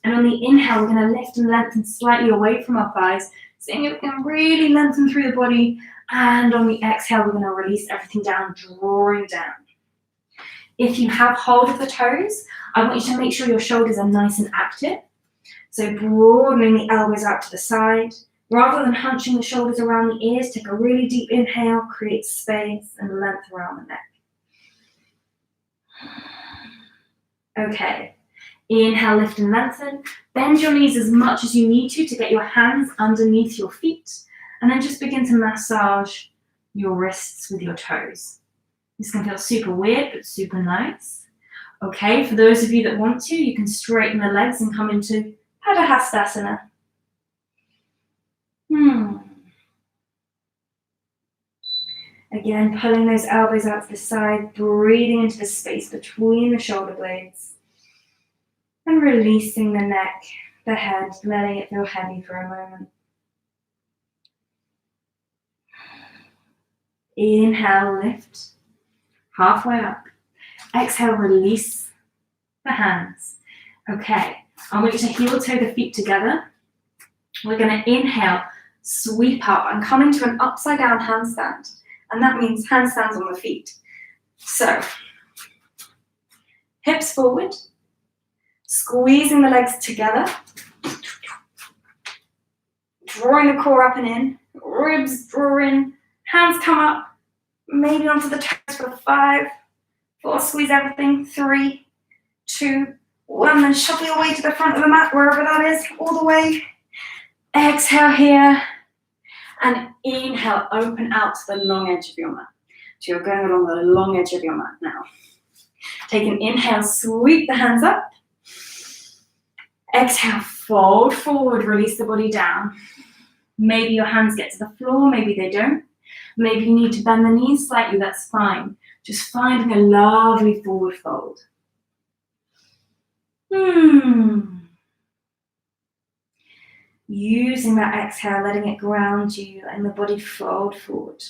And on the inhale, we're going to lift and lengthen slightly away from our thighs, seeing if we can really lengthen through the body. And on the exhale, we're going to release everything down, drawing down. If you have hold of the toes, I want you to make sure your shoulders are nice and active. So broadening the elbows out to the side. Rather than hunching the shoulders around the ears, take a really deep inhale, create space and length around the neck. Okay. Inhale, lift and lengthen. Bend your knees as much as you need to get your hands underneath your feet. And then just begin to massage your wrists with your toes. This can feel super weird, but super nice. Okay, for those of you that want to, you can straighten the legs and come into Padahastasana. Again, pulling those elbows out to the side, breathing into the space between the shoulder blades. And releasing the neck, the head, letting it feel heavy for a moment. Inhale, lift, halfway up. Exhale, release the hands. Okay, I want you to heel toe the feet together. We're going to inhale, sweep up and come into an upside down handstand. And that means handstands on the feet. So, hips forward, squeezing the legs together, drawing the core up and in, ribs draw in, hands come up, maybe onto the toes for 5, 4, squeeze everything, 3, 2, 1, then shuffle your way to the front of the mat, wherever that is, all the way. Exhale here, and inhale, open out to the long edge of your mat. So you're going along the long edge of your mat now. Take an inhale, sweep the hands up. Exhale, fold forward, release the body down. Maybe your hands get to the floor, maybe they don't. Maybe you need to bend the knees slightly, that's fine. Just finding a lovely forward fold. Using that exhale, letting it ground you and the body fold forward.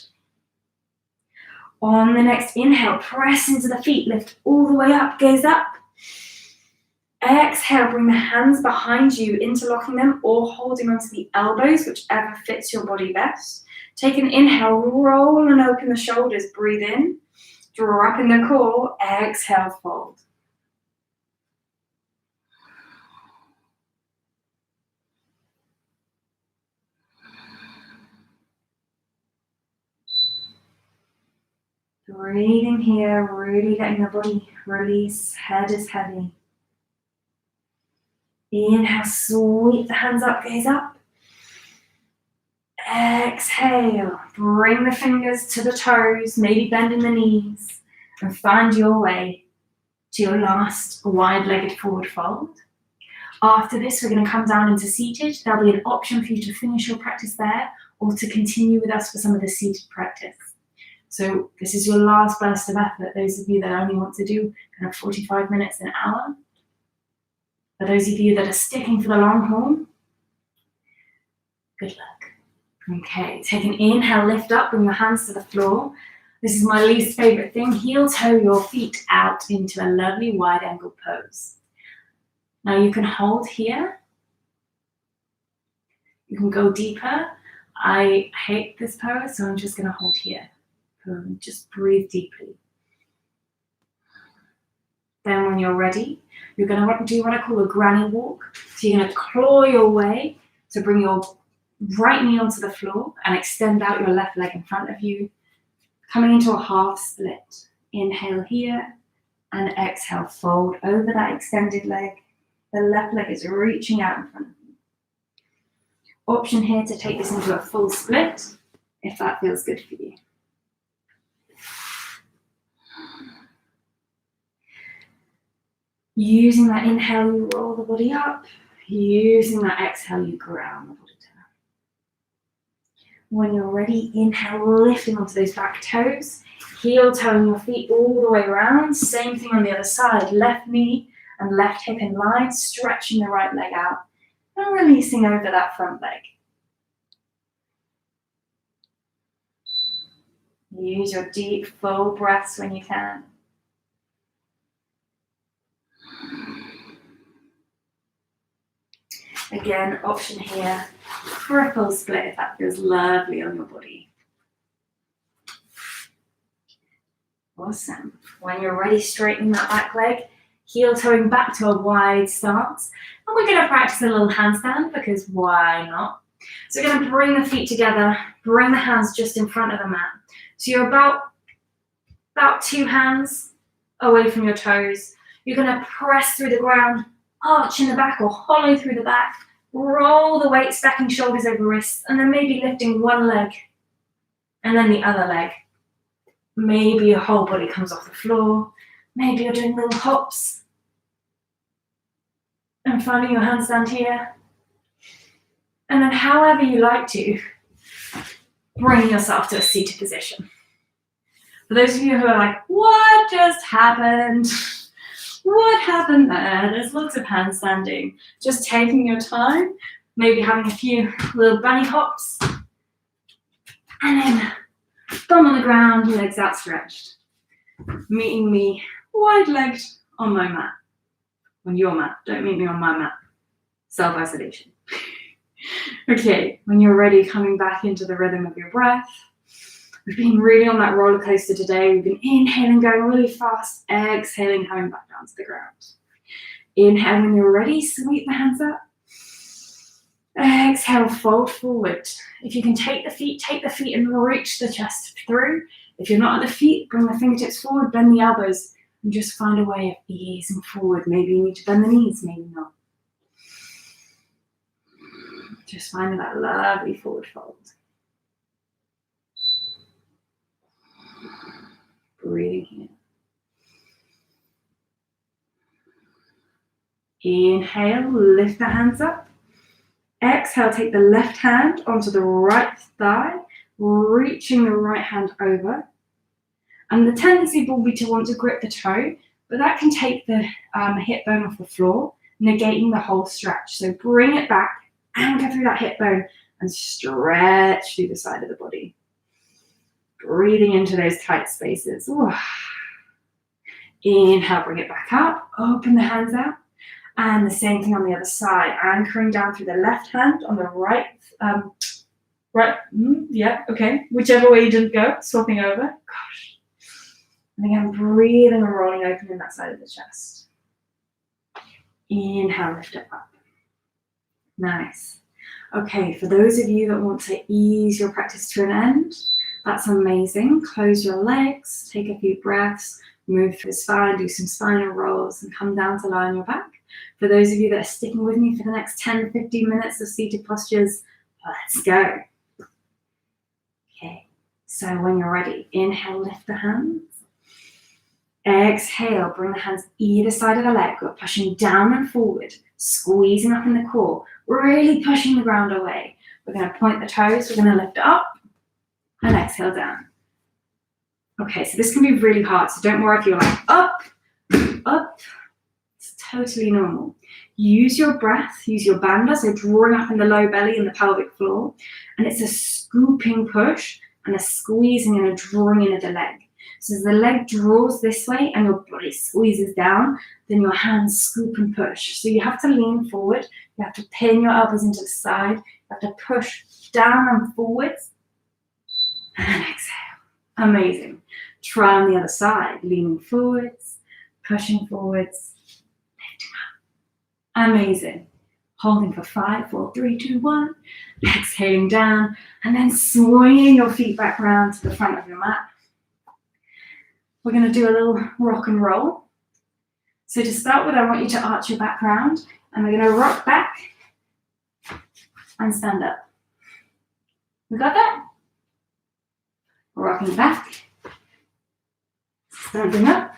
On the next inhale, press into the feet, lift all the way up, gaze up. Exhale, bring the hands behind you, interlocking them or holding onto the elbows, whichever fits your body best. Take an inhale, roll and open the shoulders, breathe in, draw up in the core, exhale, fold. Breathing here, really letting the body release, head is heavy. Inhale, sweep the hands up, gaze up. Exhale, bring the fingers to the toes, maybe bending the knees, and find your way to your last wide-legged forward fold. After this, we're going to come down into seated. There'll be an option for you to finish your practice there or to continue with us for some of the seated practice. So this is your last burst of effort. Those of you that only want to do kind of 45 minutes, an hour. For those of you that are sticking for the long haul, good luck. Okay, take an inhale, lift up, bring your hands to the floor. This is my least favorite thing. Heel toe your feet out into a lovely wide angle pose. Now you can hold here. You can go deeper. I hate this pose, so I'm just going to hold here. Just breathe deeply. Then when you're ready, you're going to do what I call a granny walk. So you're going to claw your way to bring your right knee onto the floor and extend out your left leg in front of you, coming into a half split. Inhale here and exhale, fold over that extended leg. The left leg is reaching out in front of you. Option here to take this into a full split, if that feels good for you. Using that inhale, you roll the body up. Using that exhale, you ground the body down. When you're ready, inhale, lifting onto those back toes. Heel toeing your feet all the way around. Same thing on the other side. Left knee and left hip in line, stretching the right leg out and releasing over that front leg. Use your deep, full breaths when you can. Again, option here for a full split if that feels lovely on your body. Awesome. When you're ready, straighten that back leg, heel toeing back to a wide stance. And we're going to practice a little handstand because why not? So we're going to bring the feet together, bring the hands just in front of the mat. So you're about 2 hands away from your toes. You're going to press through the ground, arch in the back or hollow through the back, roll the weight, stacking shoulders over wrists, and then maybe lifting one leg and then the other leg. Maybe your whole body comes off the floor. Maybe you're doing little hops and finding your handstand here. And then however you like to, bring yourself to a seated position. For those of you who are like, what just happened? What happened there? There's lots of handstanding. Just taking your time, maybe having a few little bunny hops, and then thumb on the ground, legs outstretched. Meeting me wide-legged on my mat. On your mat. Don't meet me on my mat. Self-isolation. Okay, when you're ready, coming back into the rhythm of your breath. We've been really on that roller coaster today. We've been inhaling, going really fast, exhaling, coming back down to the ground. Inhale when you're ready, sweep the hands up. Exhale, fold forward. If you can take the feet and reach the chest through. If you're not at the feet, bring the fingertips forward, bend the elbows, and just find a way of easing forward. Maybe you need to bend the knees, maybe not. Just finding that lovely forward fold. Breathing here. Inhale, lift the hands up. Exhale, take the left hand onto the right thigh, reaching the right hand over. And the tendency will be to want to grip the toe, but that can take the hip bone off the floor, negating the whole stretch. So bring it back, anchor through that hip bone, and stretch through the side of the body. Breathing into those tight spaces. Ooh. Inhale, bring it back up, open the hands out. And the same thing on the other side, anchoring down through the left hand on the right. Yeah, okay. Whichever way you didn't go, swapping over. Gosh. And again, breathing and rolling open in that side of the chest. Inhale, lift it up. Nice. Okay, for those of you that want to ease your practice to an end, that's amazing. Close your legs, take a few breaths, move through the spine, do some spinal rolls, and come down to lie on your back. For those of you that are sticking with me for the next 10, 15 minutes of seated postures, let's go. Okay, so when you're ready, inhale, lift the hands. Exhale, bring the hands either side of the leg. We're pushing down and forward, squeezing up in the core, really pushing the ground away. We're going to point the toes, we're going to lift up, and exhale down. Okay, so this can be really hard, so don't worry if you're like up. It's totally normal. Use your breath, use your bandha, so drawing up in the low belly and the pelvic floor, and it's a scooping push and a squeezing and a drawing in of the leg. So as the leg draws this way and your body squeezes down, then your hands scoop and push. So you have to lean forward, you have to pin your elbows into the side, you have to push down and forwards, and exhale. Amazing. Try on the other side, leaning forwards, pushing forwards, lifting up. Amazing. Holding for 5, 4, 3, 2, 1. Exhaling down, and then swinging your feet back round to the front of your mat. We're going to do a little rock and roll. So to start with, I want you to arch your back round, and we're going to rock back and stand up. We got that? Rocking back, standing up.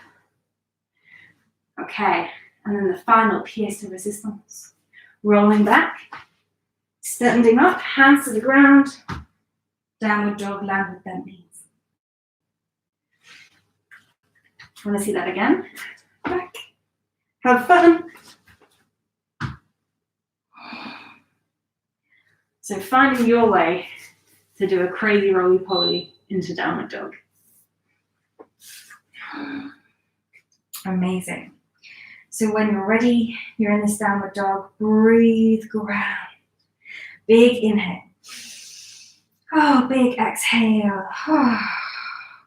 Okay, and then the final pièce de résistance. Rolling back, standing up, hands to the ground, downward dog, land with bent knees. Want to see that again? Back. Have fun. So finding your way to do a crazy roly-poly into downward dog. Amazing. So when you're ready, you're in this downward dog, breathe, ground. Big inhale. Oh, big exhale.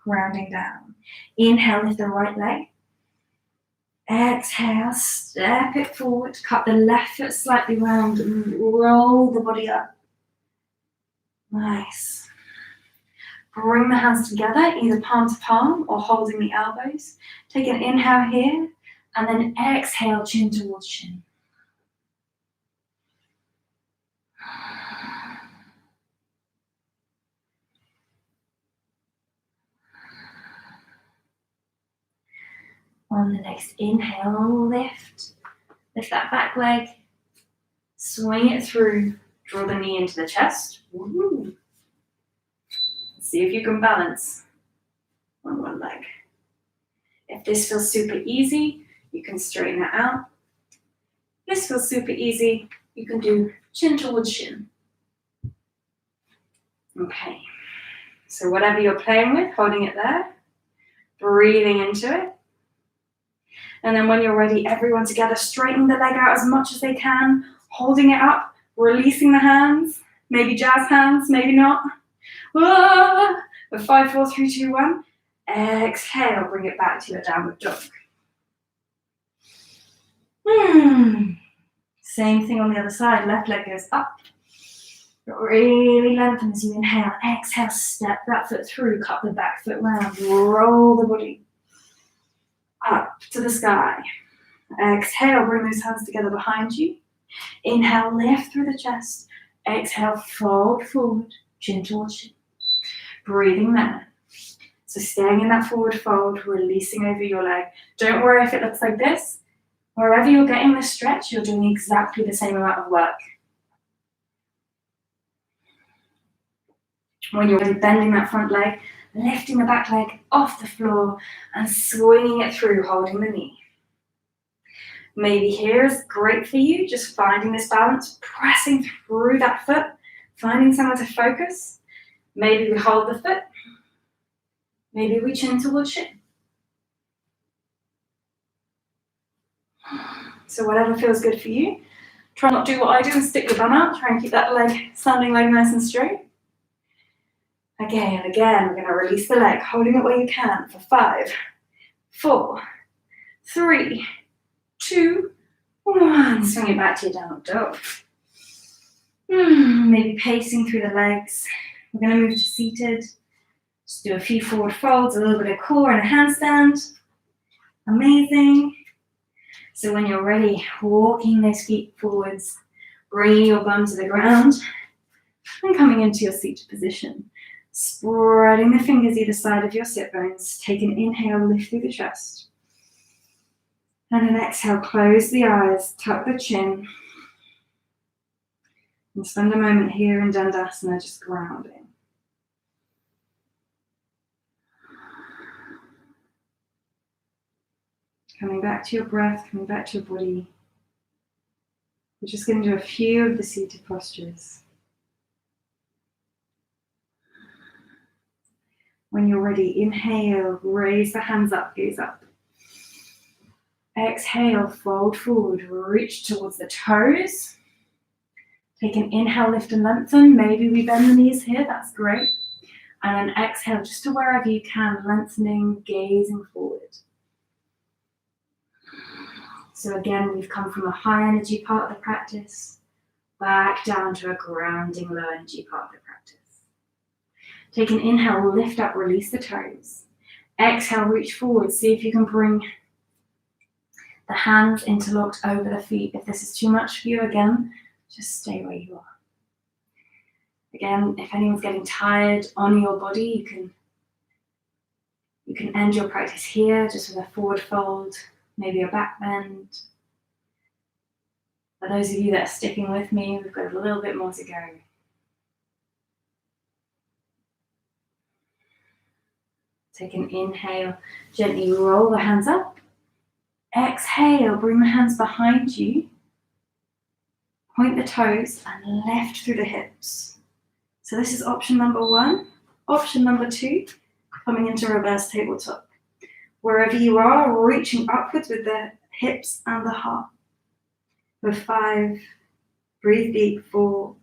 Grounding down. Inhale, lift the right leg. Exhale, step it forward, cut the left foot slightly round and roll the body up. Nice. Bring the hands together, either palm to palm or holding the elbows. Take an inhale here, and then exhale, chin towards chin. On the next inhale, lift that back leg, swing it through, draw the knee into the chest. Woo. See if you can balance on one leg. If this feels super easy, you can straighten it out. If this feels super easy, you can do chin towards shin. Okay, so whatever you're playing with, holding it there, breathing into it. And then when you're ready, everyone together, straighten the leg out as much as they can, holding it up, releasing the hands, maybe jazz hands, maybe not. With 5, 4, 3, 2, 1. Exhale, bring it back to your downward dog. Same thing on the other side, left leg goes up. Really lengthen as you inhale. Exhale, step that foot through, cut the back foot round, roll the body up to the sky. Exhale, bring those hands together behind you. Inhale, lift through the chest. Exhale, fold forward, chin towards chin. Breathing there. So staying in that forward fold, releasing over your leg. Don't worry if it looks like this. Wherever you're getting this stretch, you're doing exactly the same amount of work. When you're really bending that front leg, lifting the back leg off the floor and swinging it through, holding the knee. Maybe here is great for you, just finding this balance, pressing through that foot, finding somewhere to focus. Maybe we hold the foot. Maybe we chin towards shin. So whatever feels good for you. Try not to do what I do and stick your bum out. Try and keep that standing leg nice and straight. Again and again, we're going to release the leg, holding it where you can for 5, 4, 3, 2, 1. Swing it back to your downward dog. Maybe pacing through the legs. We're going to move to seated. Just do a few forward folds, a little bit of core and a handstand. Amazing. So when you're ready, walking those feet forwards, bringing your bum to the ground, and coming into your seated position. Spreading the fingers either side of your sit bones. Take an inhale, lift through the chest. And an exhale, close the eyes, tuck the chin. And spend a moment here in Dandasana, just grounding. Coming back to your breath, coming back to your body. We're just going to do a few of the seated postures. When you're ready, inhale, raise the hands up, gaze up. Exhale, fold forward, reach towards the toes. Take an inhale, lift and lengthen. Maybe we bend the knees here, that's great. And then exhale, just to wherever you can, lengthening, gazing forward. So again, we've come from a high energy part of the practice, back down to a grounding low energy part of the practice. Take an inhale, lift up, release the toes. Exhale, reach forward. See if you can bring the hands interlocked over the feet. If this is too much for you, again, just stay where you are. Again, if anyone's getting tired on your body, you can end your practice here, just with a forward fold, maybe a back bend. For those of you that are sticking with me, we've got a little bit more to go. Take an inhale, gently roll the hands up. Exhale, bring the hands behind you. Point the toes and lift through the hips. So this is option number 1. Option number 2, coming into reverse tabletop. Wherever you are, reaching upwards with the hips and the heart. For 5, breathe deep, 4,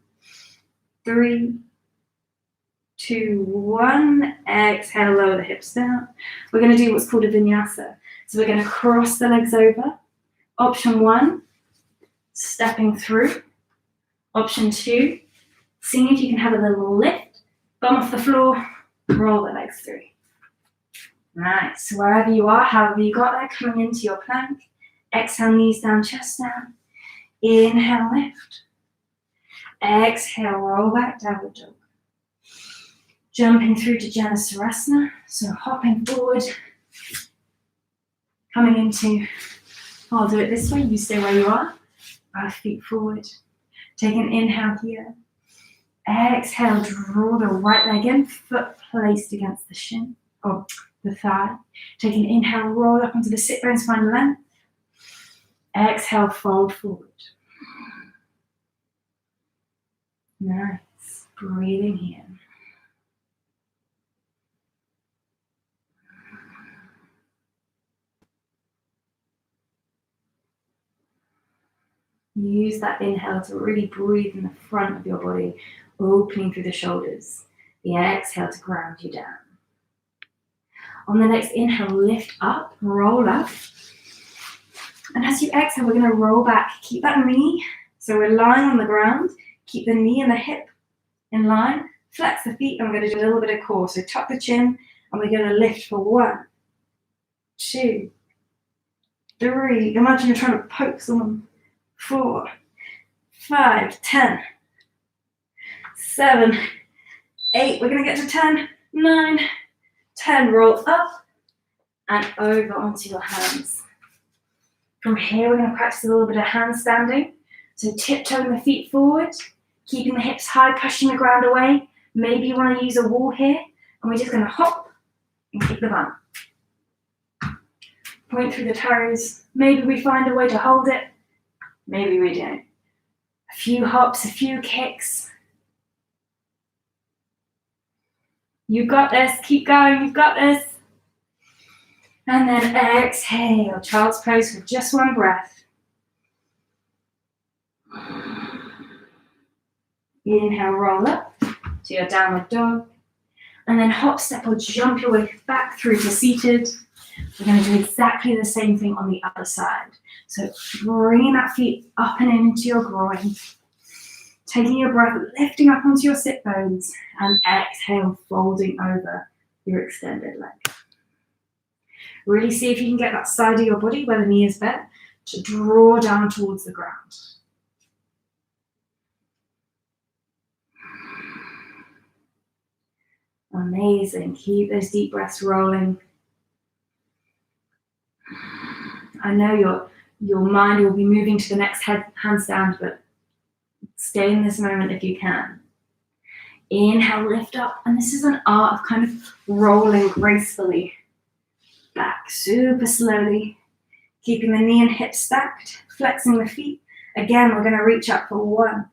3, 2, 1. Exhale, lower the hips down. We're going to do what's called a vinyasa. So we're going to cross the legs over. Option 1, stepping through. Option 2, seeing if you can have a little lift, bum off the floor, roll the legs through. Nice. So wherever you are, however you got there, coming into your plank. Exhale, knees down, chest down. Inhale, lift. Exhale, roll back, downward dog. Jumping through to Janasarasana, so hopping forward. Coming into, I'll do it this way, you stay where you are. Both feet forward. Take an inhale here. Exhale, draw the right leg in, foot placed against the shin, or the thigh. Take an inhale, roll up onto the sit bones, find length. Exhale, fold forward. Nice. Breathing here. Use that inhale to really breathe in the front of your body, opening through the shoulders. The exhale to ground you down. On the next inhale, lift up, roll up. And as you exhale, we're going to roll back. Keep that knee. So we're lying on the ground. Keep the knee and the hip in line. Flex the feet, and we're going to do a little bit of core. So tuck the chin, and we're going to lift for 1, 2, 3. Imagine you're trying to poke someone. 4, 5, 10, 7, 8. We're going to get to 10, 9, 10. Roll up and over onto your hands. From here, we're going to practice a little bit of handstanding. So tiptoeing the feet forward, keeping the hips high, pushing the ground away. Maybe you want to use a wall here. And we're just going to hop and kick the bum. Point through the toes. Maybe we find a way to hold it. Maybe we don't. A few hops, a few kicks. You've got this. Keep going. You've got this. And then exhale. Child's pose with just one breath. Inhale, roll up to your downward dog. And then hop, step, or jump your way back through to seated. We're going to do exactly the same thing on the other side. So bringing that feet up and in into your groin. Taking your breath, lifting up onto your sit bones. And exhale, folding over your extended leg. Really see if you can get that side of your body where the knee is bent to draw down towards the ground. Amazing. Keep those deep breaths rolling. I know your mind will be moving to the next handstand, but stay in this moment if you can. Inhale, lift up. And this is an art of kind of rolling gracefully back super slowly, keeping the knee and hip stacked, flexing the feet. Again, we're going to reach up for 1,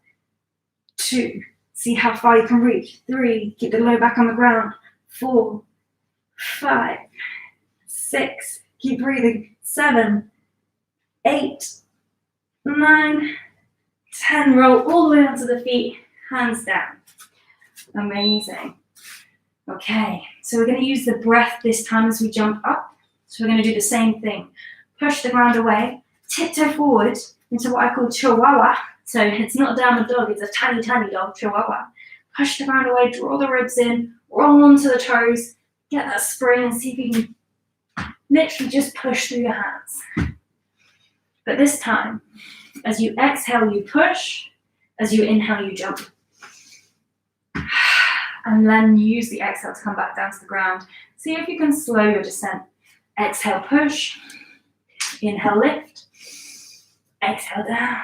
2. See how far you can reach. 3, keep the low back on the ground. 4, 5, 6, keep breathing. 7, 8, 9, 10. Roll all the way onto the feet, hands down. Amazing. Okay, so we're going to use the breath this time as we jump up. So we're going to do the same thing. Push the ground away, tiptoe forward into what I call chihuahua. So it's not a downward dog, it's a tiny, tiny dog, chihuahua. Push the ground away, draw the ribs in, roll onto the toes, get that spring and see if you can literally just push through your hands. But this time, as you exhale, you push. As you inhale, you jump. And then use the exhale to come back down to the ground. See if you can slow your descent. Exhale, push. Inhale, lift. Exhale, down.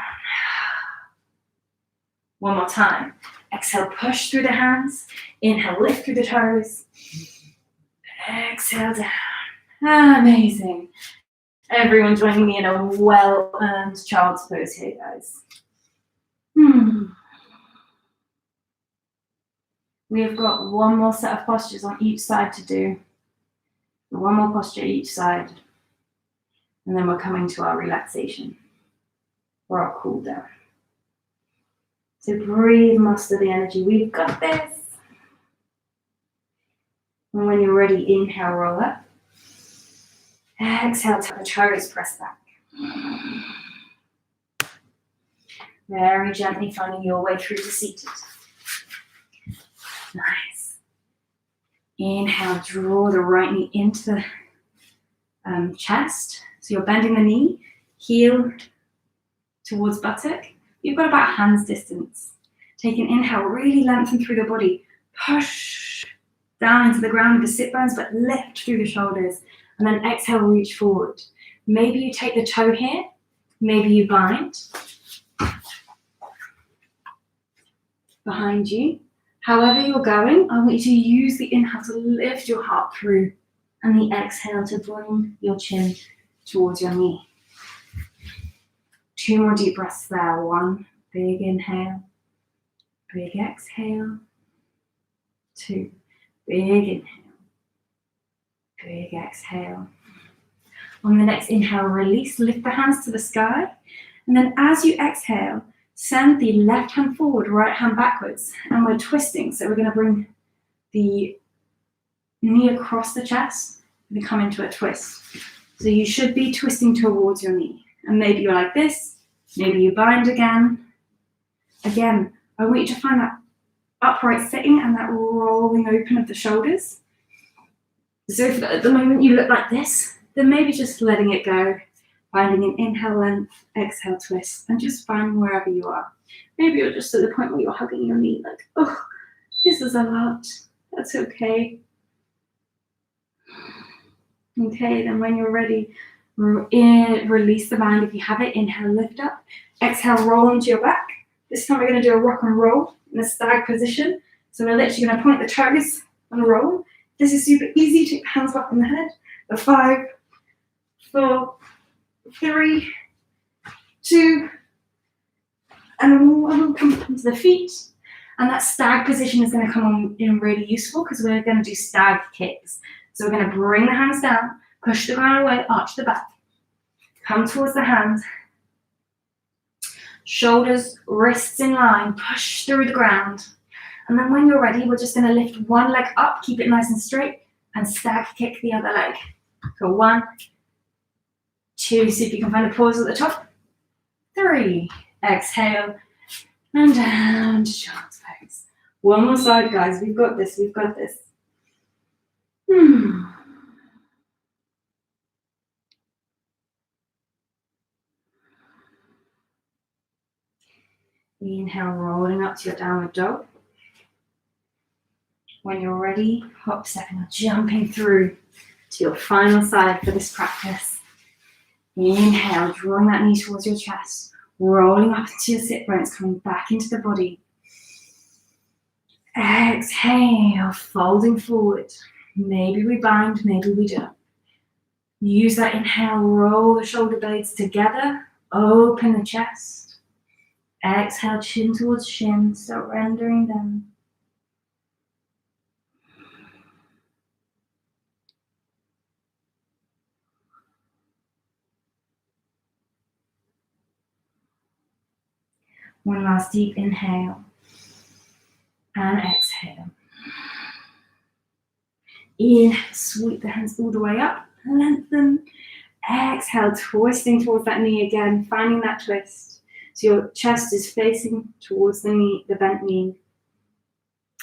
One more time. Exhale, push through the hands. Inhale, lift through the toes. Exhale, down. Amazing. Everyone joining me in a well-earned child's pose here, guys. We have got one more set of postures on each side to do. One more posture each side. And then we're coming to our relaxation or our cool down. So breathe, muster the energy. We've got this. And when you're ready, inhale, roll up. Exhale, tuck the toes, press back. Very gently finding your way through to seated. Nice. Inhale, draw the right knee into the chest. So you're bending the knee, heel towards buttock. You've got about hand's distance. Take an inhale, really lengthen through the body. Push down into the ground with the sit bones, but lift through the shoulders. And then exhale, reach forward. Maybe you take the toe here. Maybe you bind. Behind you. However you're going, I want you to use the inhale to lift your heart through and the exhale to bring your chin towards your knee. 2 more deep breaths there. 1, big inhale, big exhale. 2, big inhale, big exhale. On the next inhale, release, lift the hands to the sky. And then as you exhale, send the left hand forward, right hand backwards. And we're twisting. So we're going to bring the knee across the chest and come into a twist. So you should be twisting towards your knee. And maybe you're like this. Maybe you bind again. Again, I want you to find that upright sitting and that rolling open of the shoulders. So if at the moment you look like this, then maybe just letting it go. Finding an inhale length, exhale twist, and just find wherever you are. Maybe you're just at the point where you're hugging your knee, like, oh, this is a lot. That's okay. Okay, then when you're ready, release the mind. If you have it, inhale, lift up. Exhale, roll onto your back. This time we're going to do a rock and roll in a stag position. So we're literally going to point the toes and roll. This is super easy. Take the hands up in the head. The 5, 4, 3, 2, and 1. Come up into the feet. And that stag position is going to come on in really useful because we're going to do stag kicks. So we're going to bring the hands down, push the ground away, arch the back, come towards the hands, shoulders, wrists in line, push through the ground. And then when you're ready, we're just going to lift one leg up, keep it nice and straight, and stag kick the other leg. So 1, 2, see if you can find a pause at the top. 3, exhale, and down to child's pose. One more side, guys. We've got this. We've got this. Inhale, rolling up to your downward dog. When you're ready, hop, stepping or jumping through to your final side for this practice. Inhale, drawing that knee towards your chest, rolling up into your sit bones, coming back into the body. Exhale, folding forward. Maybe we bind, maybe we don't. Use that inhale, roll the shoulder blades together, open the chest. Exhale, chin towards shin, surrendering them. One last deep inhale and exhale. Inhale, sweep the hands all the way up, lengthen. Exhale, twisting towards that knee again, finding that twist. So your chest is facing towards the knee, the bent knee.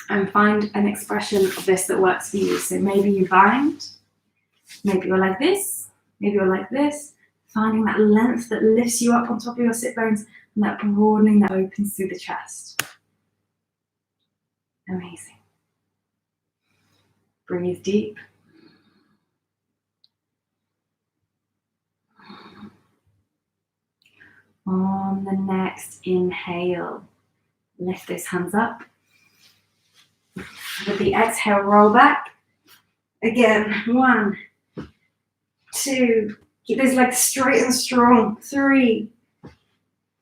And find an expression of this that works for you. So maybe you bind, maybe you're like this, maybe you're like this. Finding that length that lifts you up on top of your sit bones and that broadening that opens through the chest. Amazing. Breathe deep. On the next inhale, lift those hands up. With the exhale, roll back. Again, 1, 2, keep those legs straight and strong. 3,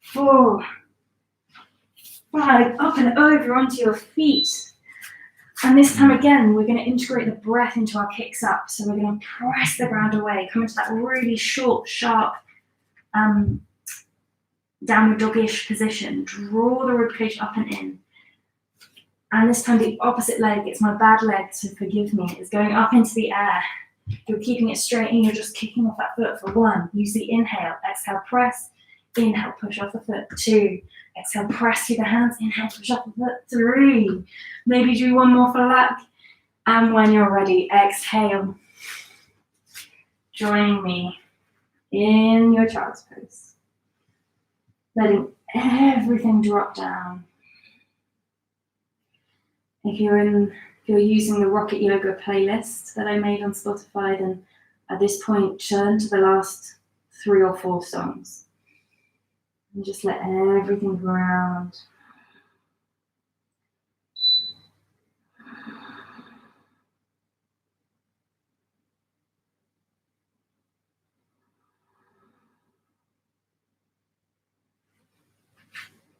4, 5, up and over onto your feet. And this time again, we're going to integrate the breath into our kicks up. So we're going to press the ground away, come into that really short, sharp, downward dog-ish position. Draw the ribcage up and in. And this time the opposite leg, it's my bad leg, so forgive me, is going up into the air. You're keeping it straight and you're just kicking off that foot for 1. Use the inhale, exhale, press. Inhale, push off the foot. 2, exhale, press through the hands. Inhale, push off the foot. 3, maybe do one more for luck. And when you're ready, exhale. Join me in your child's pose. Letting everything drop down. If you're using the Rocket Yoga playlist that I made on Spotify, then at this point, turn to the last 3 or 4 songs. And just let everything ground.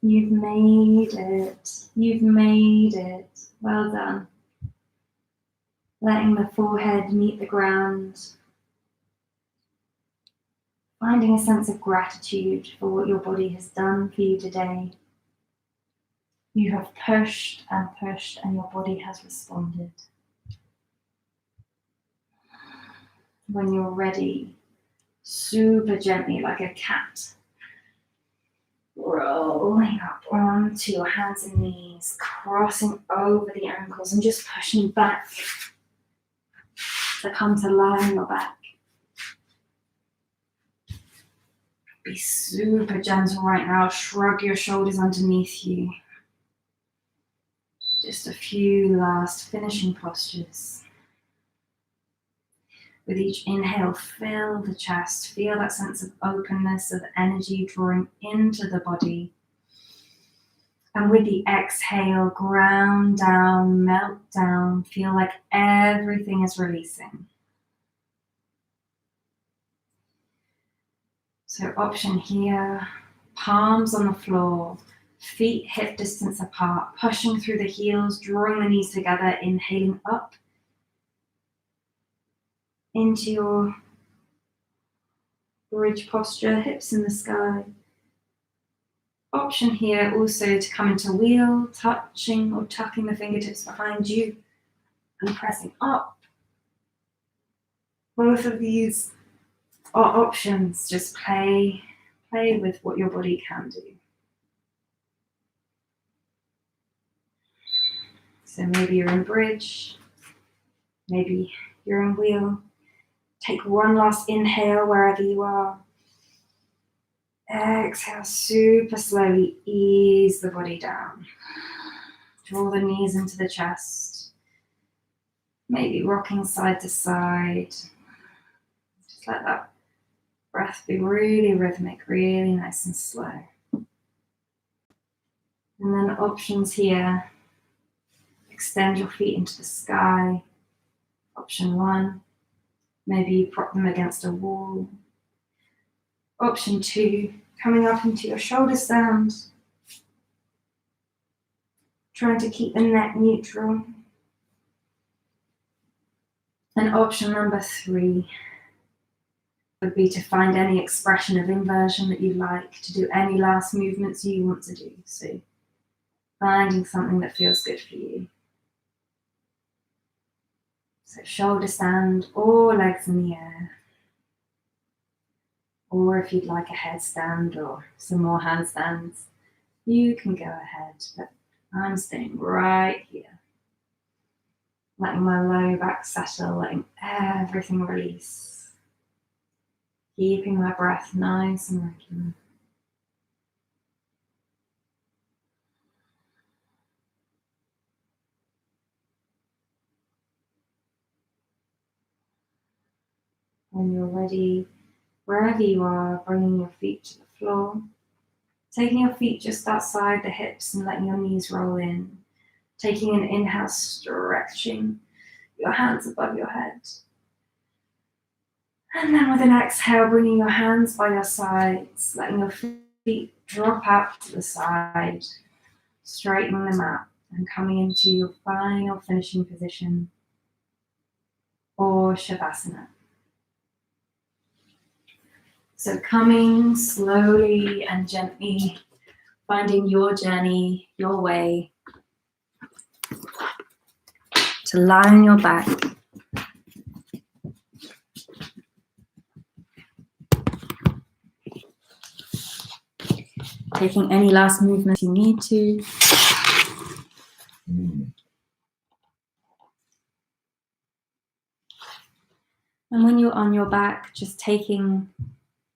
You've made it. You've made it. Well done. Letting the forehead meet the ground. Finding a sense of gratitude for what your body has done for you today. You have pushed and pushed and your body has responded. When you're ready, super gently like a cat, rolling up onto your hands and knees, crossing over the ankles and just pushing back to come to lie on your back. Be super gentle right now. Shrug your shoulders underneath you. Just a few last finishing postures. With each inhale, fill the chest. Feel that sense of openness, of energy drawing into the body. And with the exhale, ground down, melt down, feel like everything is releasing. So option here, palms on the floor, feet hip distance apart, pushing through the heels, drawing the knees together, inhaling up into your bridge posture, hips in the sky. Option here also to come into wheel, touching or tucking the fingertips behind you and pressing up. Both of these are options. Just play with what your body can do. So maybe you're in bridge, maybe you're in wheel. Take one last inhale wherever you are. Exhale, super slowly ease the body down. Draw the knees into the chest. Maybe rocking side to side. Just let that breath be really rhythmic, really nice and slow. And then options here. Extend your feet into the sky. Option one. Maybe you prop them against a wall. Option two, coming up into your shoulder stand. Trying to keep the neck neutral. And option number three would be to find any expression of inversion that you like, to do any last movements you want to do. So finding something that feels good for you. So shoulder stand or legs in the air. Or if you'd like a headstand or some more handstands, you can go ahead, but I'm staying right here. Letting my low back settle, letting everything release. Keeping my breath nice and regular. When you're ready, wherever you are, bringing your feet to the floor. Taking your feet just outside the hips and letting your knees roll in. Taking an inhale, stretching your hands above your head. And then with an exhale, bringing your hands by your sides, letting your feet drop out to the side, straightening them out and coming into your final finishing position or Shavasana. So coming slowly and gently, finding your journey, your way, to lie on your back. Taking any last movements you need to. And when you're on your back, just taking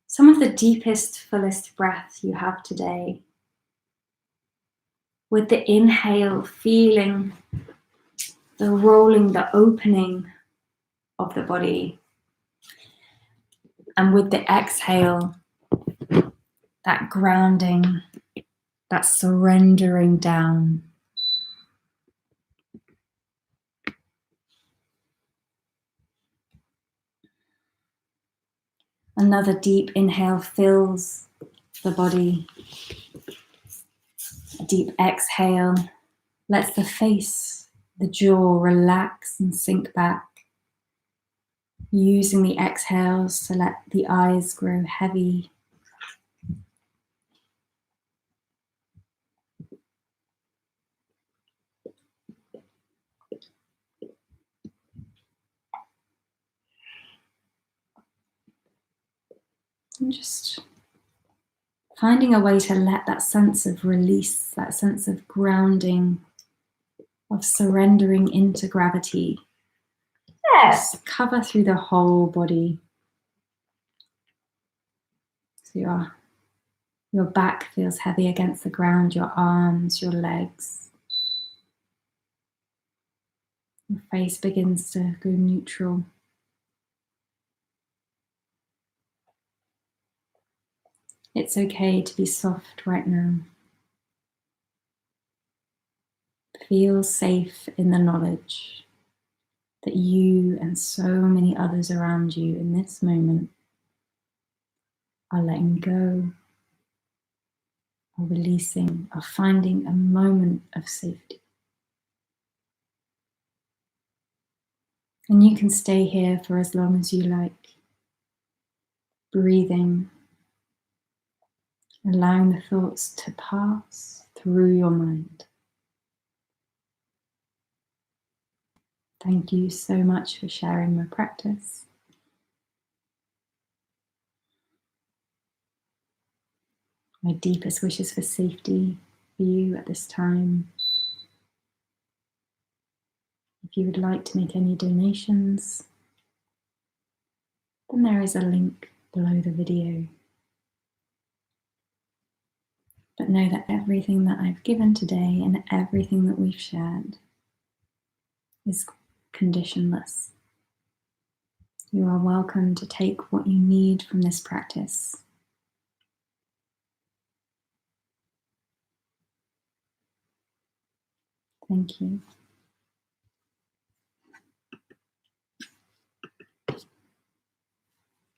some of the deepest, fullest breath you have today. With the inhale, feeling the rolling, the opening of the body. And with the exhale, that grounding, that surrendering down. Another deep inhale fills the body. A deep exhale lets the face, the jaw relax and sink back. Using the exhales to let the eyes grow heavy. And just finding a way to let that sense of release, that sense of grounding, of surrendering into gravity, just cover through the whole body. So your back feels heavy against the ground, your arms, your legs. Your face begins to go neutral. It's okay to be soft right now. Feel safe in the knowledge that you and so many others around you in this moment are letting go, are releasing, are finding a moment of safety. And you can stay here for as long as you like, breathing, allowing the thoughts to pass through your mind. Thank you so much for sharing my practice. My deepest wishes for safety for you at this time. If you would like to make any donations, then there is a link below the video. But know that everything that I've given today and everything that we've shared is conditionless. You are welcome to take what you need from this practice. Thank you.